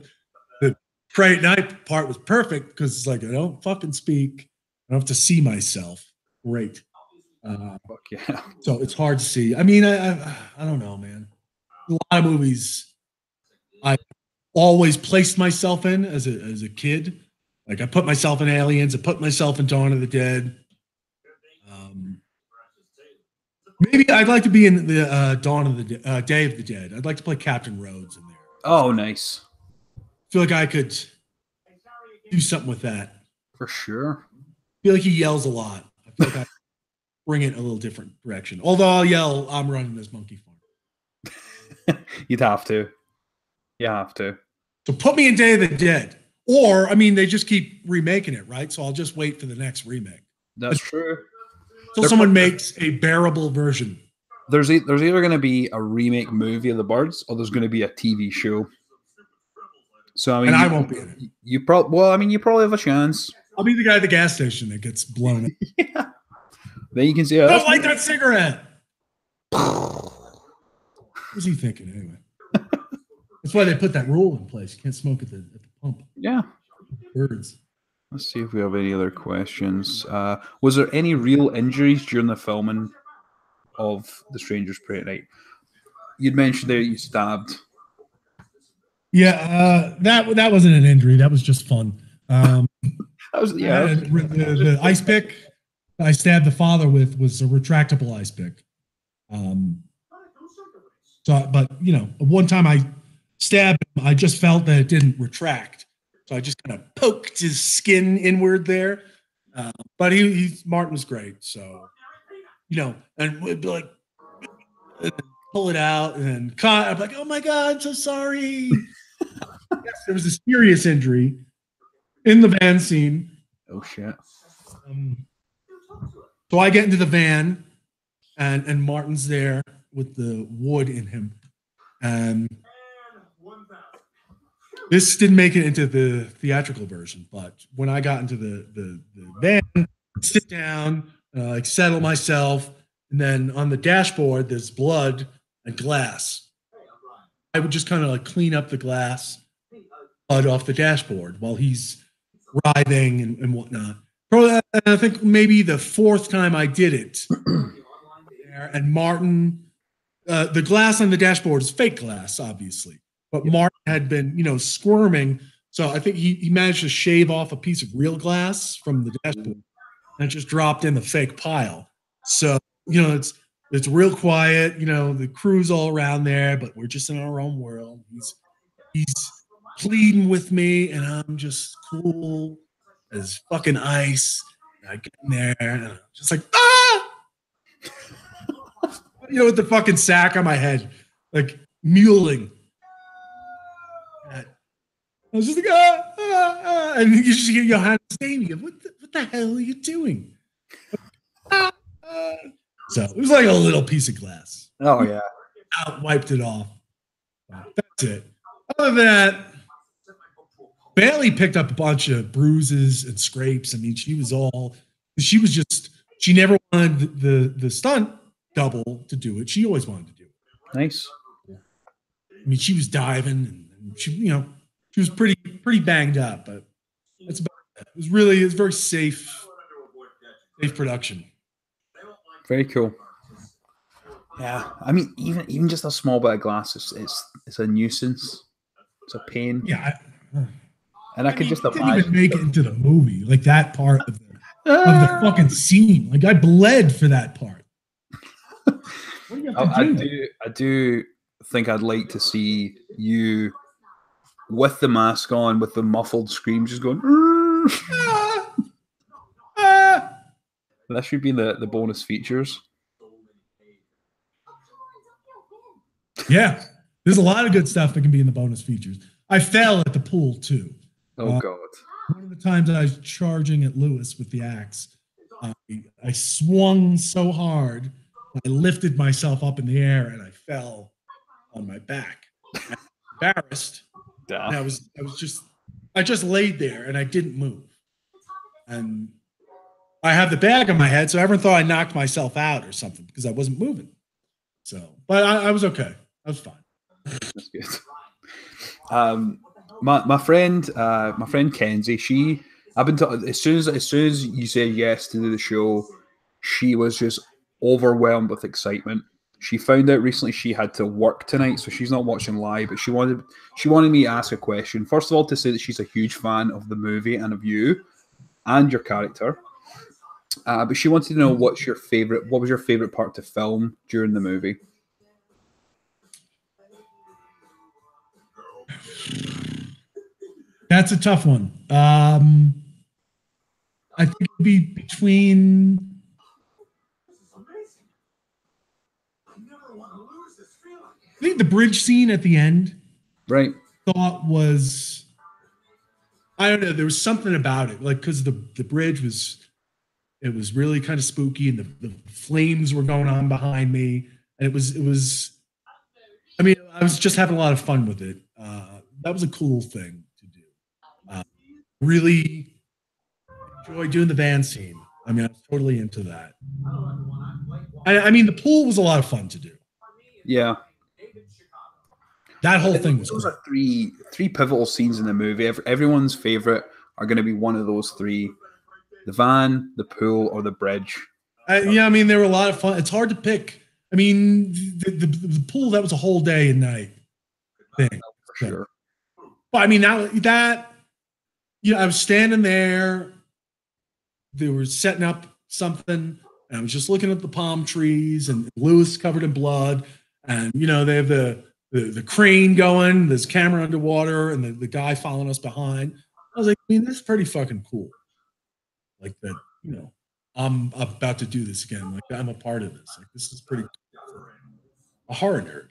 Pray at Night part was perfect because it's like I don't fucking speak. I don't have to see myself. Great. Fuck yeah. So it's hard to see. I mean, I don't know, man. A lot of movies I always placed myself in as a kid. Like I put myself in Aliens. I put myself in Dawn of the Dead. Maybe I'd like to be in the Dawn of the Day of the Dead. I'd like to play Captain Rhodes in there. Oh, nice. I feel like I could do something with that. For sure. I feel like he yells a lot. I feel like I bring it a little different direction. Although I'll yell, I'm running this monkey farm. You'd have to. You have to. So put me in Day of the Dead. Or, I mean, they just keep remaking it, right? So I'll just wait for the next remake. That's true. So someone makes a bearable version. There's either going to be a remake movie of The Birds or there's going to be a TV show. So I mean, and I won't be in it. You probably have a chance. I'll be the guy at the gas station that gets blown up. Yeah. Then you can see. Don't light that cigarette. What was he thinking anyway? That's why they put that rule in place. You can't smoke at the pump. Yeah. Birds. Let's see if we have any other questions. Was there any real injuries during the filming? of The Strangers Pray at Night. You'd mentioned there you stabbed. Yeah, that wasn't an injury. That was just fun. That was the ice pick I stabbed the father with was a retractable ice pick. But one time I stabbed him, I just felt that it didn't retract, so I just kind of poked his skin inward there. But Martin was great, so and we'd be like, pull it out, and I'm like, oh my god, I'm so sorry. Yes, there was a serious injury in the van scene. Oh shit. So I get into the van, and Martin's there with the wood in him. And this didn't make it into the theatrical version, but when I got into the van, sit down, settle myself, and then on the dashboard, there's blood and glass. I would just kind of like clean up the glass, blood off the dashboard while he's writhing and whatnot. I think maybe the fourth time I did it, and Martin, the glass on the dashboard is fake glass, obviously, but Martin had been, squirming. So I think he managed to shave off a piece of real glass from the dashboard and it just dropped in the fake pile. So, it's real quiet, the crew's all around there, but we're just in our own world. He's pleading with me and I'm just cool as fucking ice. And I get in there and I'm just like, ah! With the fucking sack on my head, like muling. I was just like, and you just get your hands saying, what the hell are you doing? So it was like a little piece of glass. Oh yeah. Wiped it off. That's it. Other than that, Bailey picked up a bunch of bruises and scrapes. I mean, she never wanted the stunt double to do it. She always wanted to do it. Nice. I mean, she was diving and she was pretty banged up, but that's about it. It was very safe production. Very cool. Yeah, I mean, even just a small bit of glass it's a nuisance. It's a pain. Yeah. And I could just imagine. Didn't even make it into the movie, like that part of the fucking scene. Like I bled for that part. I do think I'd like to see you with the mask on, with the muffled scream, just going. That should be the bonus features. Yeah, there's a lot of good stuff that can be in the bonus features. I fell at the pool too. Oh God! One of the times I was charging at Lewis with the axe, I swung so hard, I lifted myself up in the air and I fell on my back. I was embarrassed. And I just laid there and I didn't move. And I have the bag on my head, so everyone thought I knocked myself out or something because I wasn't moving. So, but I was okay. I was fine. That's good. My friend Kenzie, as soon as you said yes to do the show, she was just overwhelmed with excitement. She found out recently she had to work tonight, so she's not watching live, but she wanted me to ask a question. First of all, to say that she's a huge fan of the movie and of you and your character. But she wanted to know what was your favorite part to film during the movie? That's a tough one. I think it'd be between. I think the bridge scene at the end, right? Thought was, I don't know. There was something about it, like because the bridge was, it was really kind of spooky, and the flames were going on behind me, and it was. I mean, I was just having a lot of fun with it. That was a cool thing to do. Really enjoyed doing the van scene. I mean, I was totally into that. I mean, the pool was a lot of fun to do. Yeah. That whole thing was those cool. Are three pivotal scenes in the movie. Everyone's favorite are going to be one of those three: the van, the pool, or the bridge. Yeah, I mean, they were a lot of fun. It's hard to pick I mean, the pool, that was a whole day and night thing. For sure. But I mean, that I was standing there. They were setting up something, and I was just looking at the palm trees, and Lewis covered in blood, and they have the crane going, this camera underwater, and the guy following us behind. I was like, I mean, that's pretty fucking cool. Like that, I'm about to do this again. Like I'm a part of this. Like this is pretty cool for a horror nerd.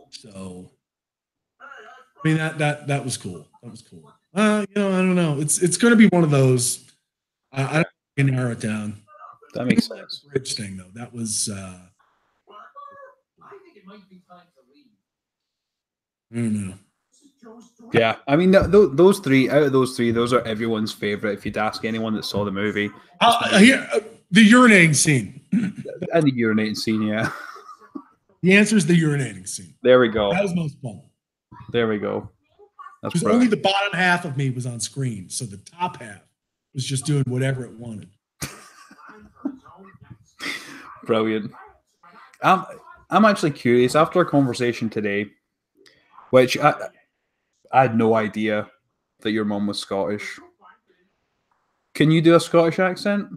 So, I mean that was cool. That was cool. I don't know. It's going to be one of those. I don't narrow it down. That makes sense. Bridge thing though. That was. I think it might be time to leave. I don't know. Yeah, I mean those three, out of those three, those are everyone's favorite. If you'd ask anyone that saw the movie, the urinating scene and the urinating scene, yeah. The answer is the urinating scene. There we go. That was most fun. There we go. Because only the bottom half of me was on screen, so the top half was just doing whatever it wanted. Brilliant. I'm actually curious after our conversation today, which I had no idea that your mum was Scottish. Can you do a Scottish accent?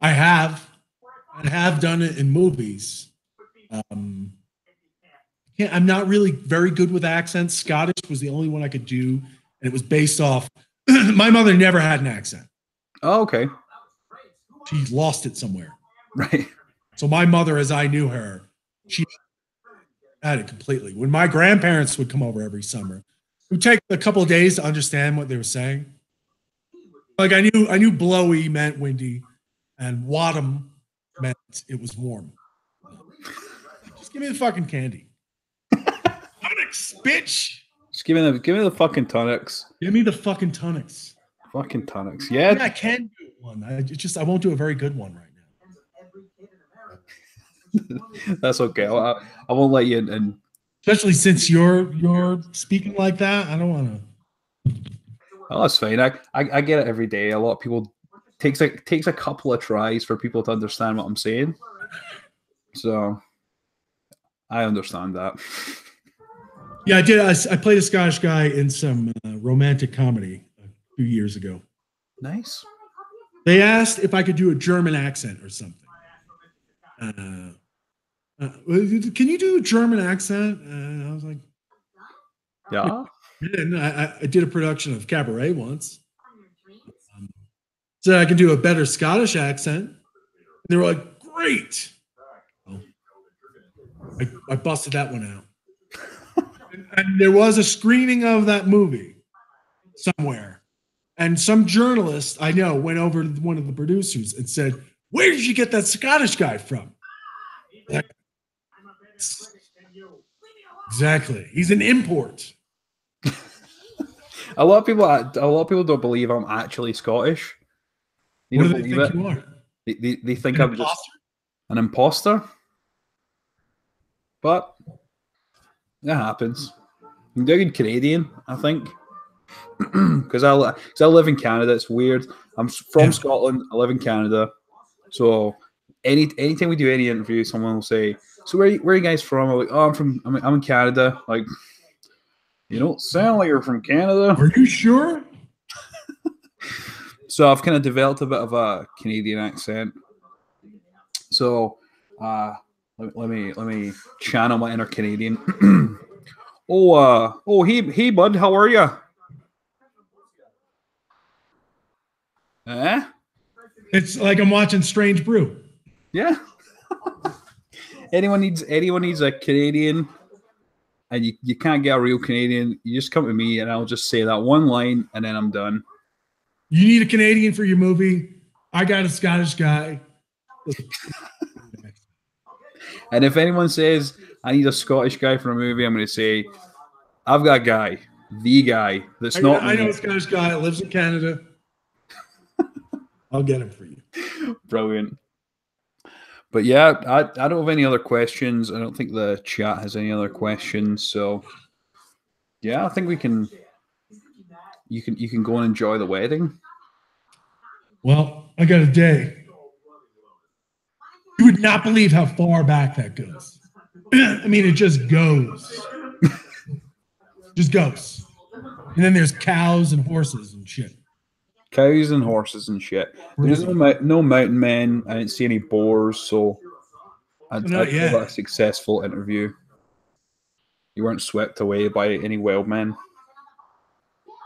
I have done it in movies. I'm not really very good with accents. Scottish was the only one I could do, and it was based off. My mother never had an accent. Oh, okay. She lost it somewhere. Right. So my mother, as I knew her, she had it completely. When my grandparents would come over every summer, it would take a couple of days to understand what they were saying. Like I knew blowy meant windy, and wadham meant it was warm. Just give me the fucking candy. Tonics, bitch. Just give me the fucking tonics. Give me the fucking tonics. Fucking tonics. Yeah. I can do one. I won't do a very good one right now. That's okay. I won't let you in. Especially since you're speaking like that. I don't want to. Oh, that's fine. I get it every day. A lot of people takes a couple of tries for people to understand what I'm saying. So I understand that. Yeah, I did. I played a Scottish guy in some romantic comedy a few years ago. Nice. They asked if I could do a German accent or something. Can you do a German accent? And I was like, yeah. And I did a production of Cabaret once. So I can do a better Scottish accent. And they were like, great. Oh. I busted that one out. And there was a screening of that movie somewhere. And some journalist I know went over to one of the producers and said, where did you get that Scottish guy from? Like, exactly. He's an import. A lot of people don't believe I'm actually Scottish. What do they think you are? They think I'm just an imposter. But that happens. I'm a good Canadian, I think. Because I live in Canada. It's weird. I'm from Scotland. I live in Canada. So anytime we do any interview, someone will say, so where are you guys from? I'm like, oh, I'm in Canada. Like, you don't sound like you're from Canada. Are you sure? So I've kind of developed a bit of a Canadian accent. So let me channel my inner Canadian. Hey bud, how are you? It's like I'm watching Strange Brew. Yeah. anyone needs a Canadian, and you can't get a real Canadian, you just come to me and I'll just say that one line and then I'm done. You need a Canadian for your movie. I got a Scottish guy. And if anyone says I need a Scottish guy for a movie, I'm going to say I've got a guy, the guy that's not me. I know a Scottish guy that lives in Canada. I'll get him for you. Brilliant. But yeah, I don't have any other questions. I don't think the chat has any other questions. So yeah, I think we can. You can go and enjoy the wedding. Well, I got a day. You would not believe how far back that goes. I mean, it just goes. Just goes. And then there's cows and horses and shit. Cows and horses and shit. There's no mountain men. I didn't see any boars, so I'd call that a successful interview. You weren't swept away by any wild men.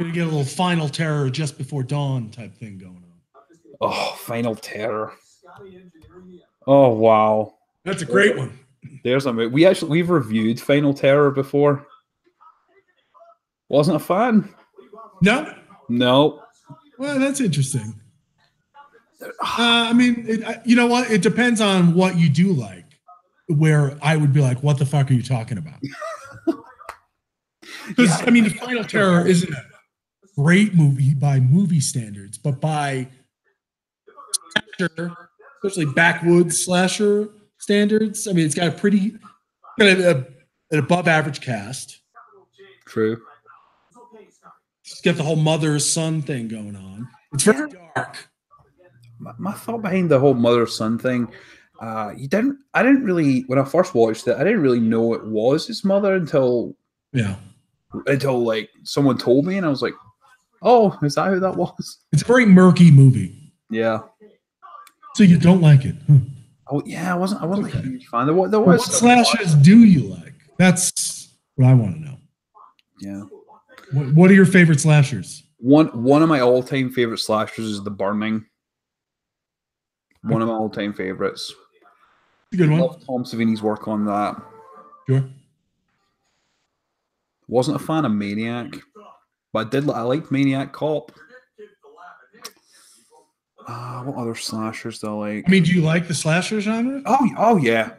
You get a little Final Terror just before dawn type thing going on. Oh, Final Terror. Oh, wow. That's a great one. There's a movie. We've reviewed Final Terror before. Wasn't a fan. No? No. Well, that's interesting. I mean, you know what? It depends on what you do like, where I would be like, what the fuck are you talking about? Because, I mean, the Final Terror isn't a great movie by movie standards, but by slasher, especially backwoods slasher standards, I mean, it's got a pretty, an above average cast. True. It's got the whole mother-son thing going on. It's very dark. My thought behind the whole mother-son thing, I didn't really, when I first watched it, I didn't really know it was his mother until like someone told me, and I was like, oh, is that who that was? It's a very murky movie. Yeah. So you don't like it? Huh. Oh yeah, I wasn't a huge fan. What slashes do you like? That's what I want to know. Yeah. What are your favorite slashers? One of my all-time favorite slashers is The Burning. One of my all-time favorites. Good one. Love Tom Savini's work on that. Sure. Wasn't a fan of Maniac, but I liked Maniac Cop. What other slashers do I like? I mean, do you like the slasher genre? Oh yeah.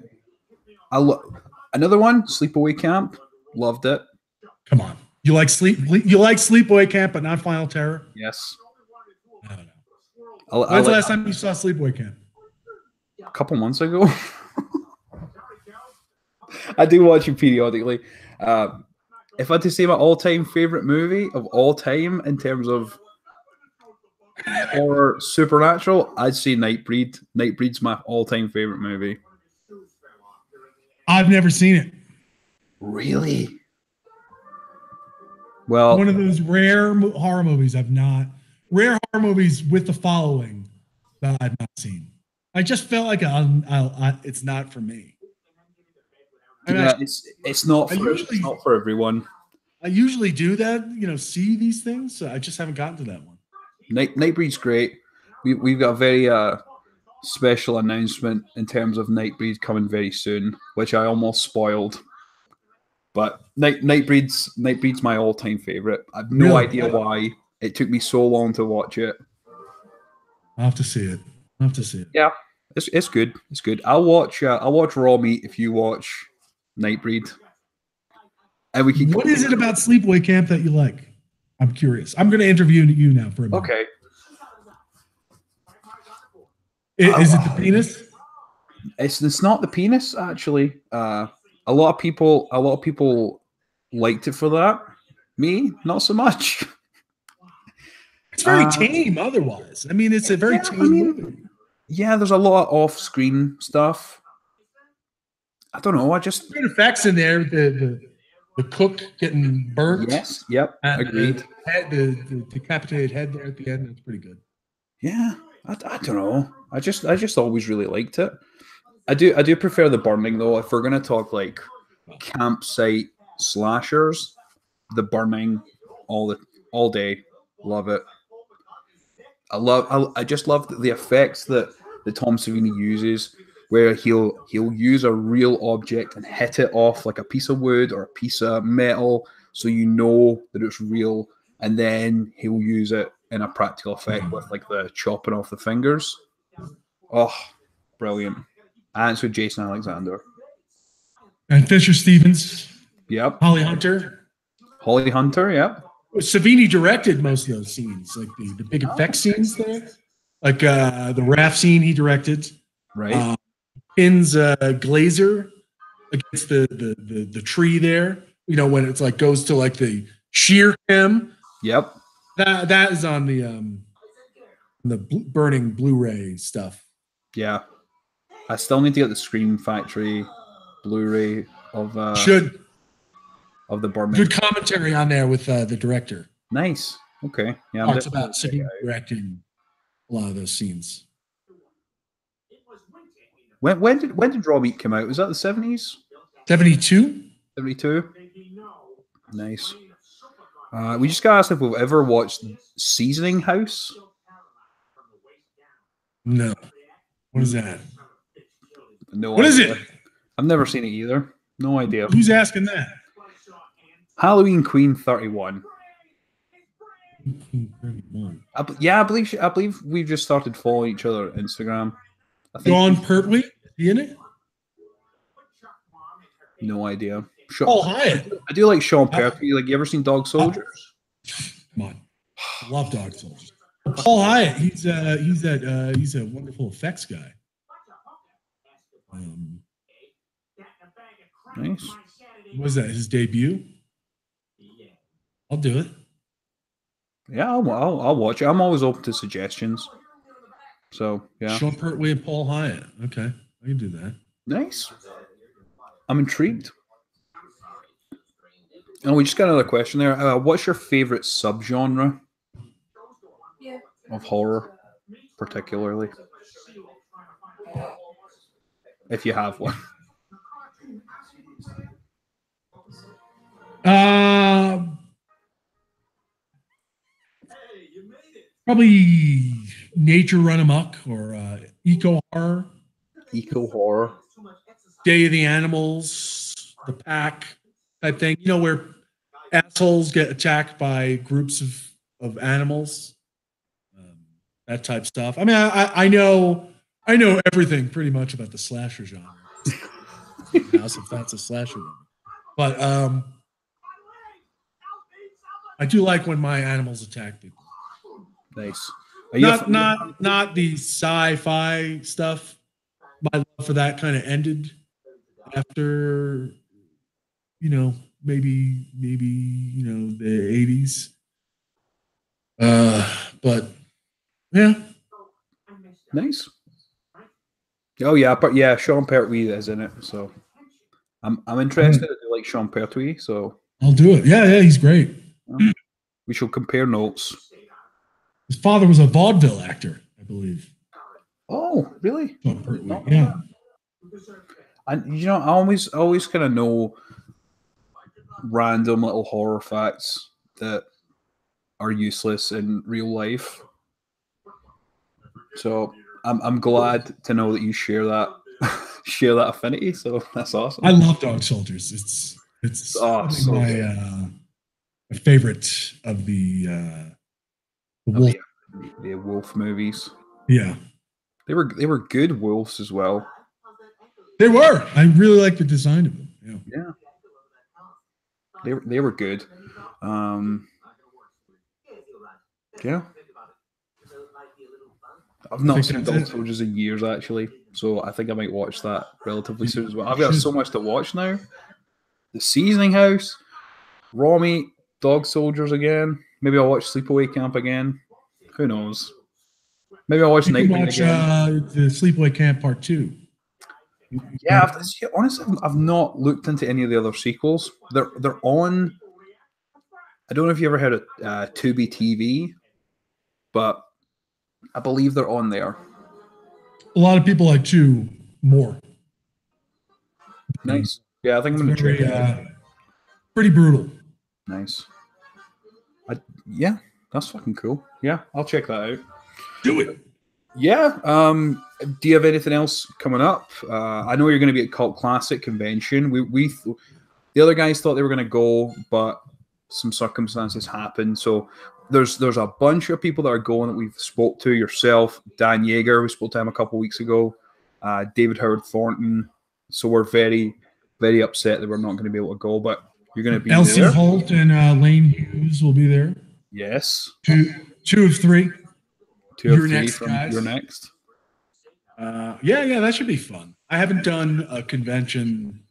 Another one, Sleepaway Camp. Loved it. Come on. You like Sleepaway Camp, but not Final Terror? Yes. I don't know. When's the last time you saw Sleepaway Camp? A couple months ago. I do watch it periodically. If I had to say my all-time favorite movie of all time in terms of horror supernatural, I'd say Nightbreed. Nightbreed's my all-time favorite movie. I've never seen it. Really? Well, one of those rare horror movies rare horror movies with the following that I've not seen. I just felt like it's not for me. I mean, yeah, it's not for everyone. I usually do that, see these things. So I just haven't gotten to that one. Nightbreed's great. We've got a very special announcement in terms of Nightbreed coming very soon, which I almost spoiled. But Nightbreed's my all-time favorite. I have no idea why it took me so long to watch it. I'll have to see it. Yeah, it's good. It's good. I'll watch Raw Meat if you watch Nightbreed. And we keep. What is it about Sleepaway Camp that you like? I'm curious. I'm going to interview you now for a minute. Okay. Is it the penis? It's not the penis actually. A lot of people liked it for that. Me, not so much. It's very tame otherwise. I mean, it's a very tame movie. Yeah, there's a lot of off-screen stuff. I don't know. Good effects in there. The cook getting burnt. Yes. Yep. Agreed. The decapitated head there at the end. That's pretty good. Yeah. I don't know. I just always really liked it. I do prefer The Burning though. If we're gonna talk like campsite slashers, The Burning all day. Love it. I just love the effects that Tom Savini uses, where he'll use a real object and hit it off like a piece of wood or a piece of metal, so you know that it's real, and then he'll use it in a practical effect with like the chopping off the fingers. Oh, brilliant! And it's with Jason Alexander and Fisher Stevens. Yep. Holly Hunter. Yep. Savini directed most of those scenes, like the big effect scenes there, like the raft scene he directed. Right. Pins Glazer against the tree there. When it's like goes to like the sheer cam. Yep. That is on the burning Blu-ray stuff. Yeah. I still need to get the Scream Factory Blu-ray of Should of the Burman. good commentary on there with the director. Nice. Okay. Yeah. Talks about sitting directing a lot of those scenes. When did Raw Meat come out? Was that the 70s? 72? 72? Nice. We just got asked if we've ever watched Seasoning House. No. What is that? No. What idea. is it? I've never seen it either. No idea. Who's asking that? Halloween Queen 31. I believe we've just started following each other on Instagram. I think John Pertwee? You in it? No idea. Paul Hyatt. I do like Sean Pertwee. Like, you ever seen Dog Soldiers? Come on. I love Dog Soldiers. Paul Hyatt, he's a wonderful effects guy. Nice. Was that his debut? I'll do it. Yeah, I'll watch it. I'm always open to suggestions. So yeah. Sean Pertwee and Paul Hyatt. Okay, I can do that. Nice. I'm intrigued. And we just got another question there. What's your favorite subgenre of horror, particularly, if you have one? Probably Nature Run Amok or Eco Horror. Eco Horror. Day of the Animals, The Pack type thing. You know, where assholes get attacked by groups of animals. That type stuff. I mean, I know everything pretty much about the slasher genre. House, if that's a slasher one. But I do like when my animals attack people. Nice. Not the sci-fi stuff. My love for that kind of ended after, maybe the 80s. But yeah. Nice. Oh yeah, but yeah, Sean Pertwee is in it, so I'm interested. I do like Sean Pertwee, so I'll do it. Yeah, he's great. We shall compare notes. His father was a vaudeville actor, I believe. Oh, really? Sean Pertwee. Yeah. And I always kind of know random little horror facts that are useless in real life. So I'm glad to know that you share that affinity. So that's awesome. I love Dog Soldiers. It's so my favorite of the wolf. The wolf movies. Yeah, they were good wolves as well. They were. I really like the design of them. Yeah. They were good. Yeah. I've not seen Dog Soldiers in years, actually, so I think I might watch that relatively soon as well. I've got so much to watch now. The Seasoning House, Raw Meat, Dog Soldiers again. Maybe I'll watch Sleepaway Camp again. Who knows? Maybe I'll watch Nightwing again. The Sleepaway Camp Part 2. Yeah, honestly, I've not looked into any of the other sequels. They're on. I don't know if you ever heard of Tubi TV, but I believe they're on there. A lot of people like 2 more. Nice. Yeah, I think I'm going to check it out. Pretty brutal. Nice. Yeah, that's fucking cool. Yeah, I'll check that out. Do it. Yeah. Do you have anything else coming up? I know you're going to be at Cult Classic Convention. The other guys thought they were going to go, but some circumstances happened. So there's a bunch of people that are going that we've spoke to. Yourself, Dan Yeager, we spoke to him a couple of weeks ago. David Howard Thornton. So we're very, very upset that we're not going to be able to go, but you're going to be Elsie there. Holt and Lane Hughes will be there. Yes. 2 of 3. 2 of 3 from guys. Your next. Yeah, that should be fun. I haven't done a convention.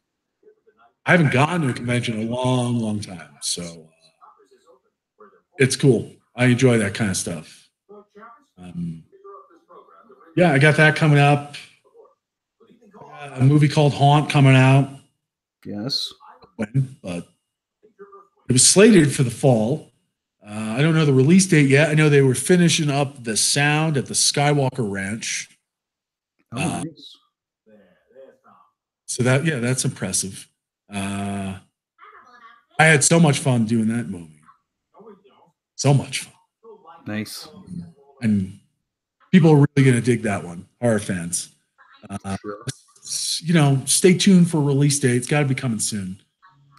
I haven't gone to a convention in a long, long time. So it's cool. I enjoy that kind of stuff. Yeah, I got that coming up. a movie called Haunt coming out. Yes. When, but it was slated for the fall. I don't know the release date yet. I know they were finishing up the sound at the Skywalker Ranch. Oh, nice. So that's impressive. I had so much fun doing that movie. So much fun. Nice. And people are really going to dig that one, horror fans. Stay tuned for release date. It's got to be coming soon.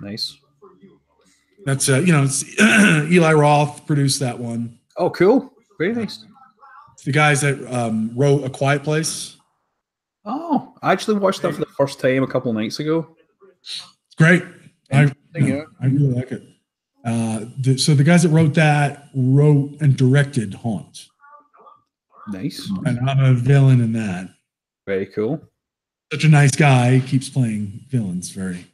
Nice. That's it's Eli Roth produced that one. Oh, cool. Very nice. It's the guys that wrote A Quiet Place. Oh, I actually watched that for the first time a couple of nights ago. It's great. I really like it. So the guys that wrote that wrote and directed Haunt. Nice. And I'm a villain in that. Very cool. Such a nice guy. He keeps playing villains very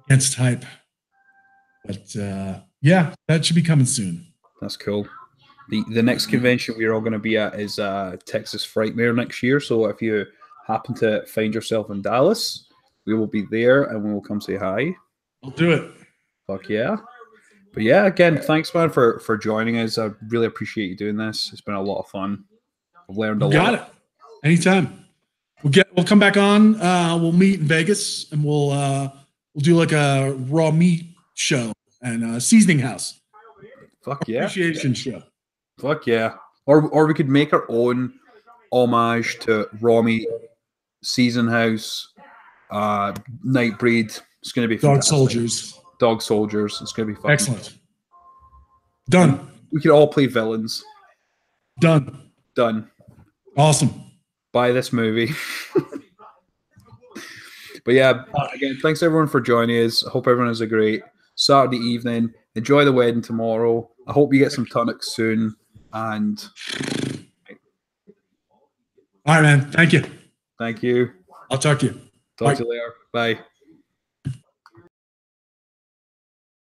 against type. But that should be coming soon. That's cool. The next convention we're all going to be at is Texas Frightmare next year. So if you happen to find yourself in Dallas, we will be there and we will come say hi. I'll do it. Fuck yeah. But yeah, again, thanks, man, for joining us. I really appreciate you doing this. It's been a lot of fun. I've learned a lot. Got it. Anytime. We'll come back on. We'll meet in Vegas and we'll do like a raw meat show and a seasoning house. Fuck yeah. Appreciation show. Fuck yeah. Or we could make our own homage to raw meat, season house, Nightbreed. It's going to be Dog fantastic. Soldiers. Dog Soldiers. It's going to be fucking excellent. Done. We could all play villains. Done. Awesome. Buy this movie. But yeah, again, thanks everyone for joining us. I hope everyone has a great Saturday evening. Enjoy the wedding tomorrow. I hope you get some tonics soon. And all right, man. Thank you. Thank you. I'll talk to you. Talk to you later. Bye.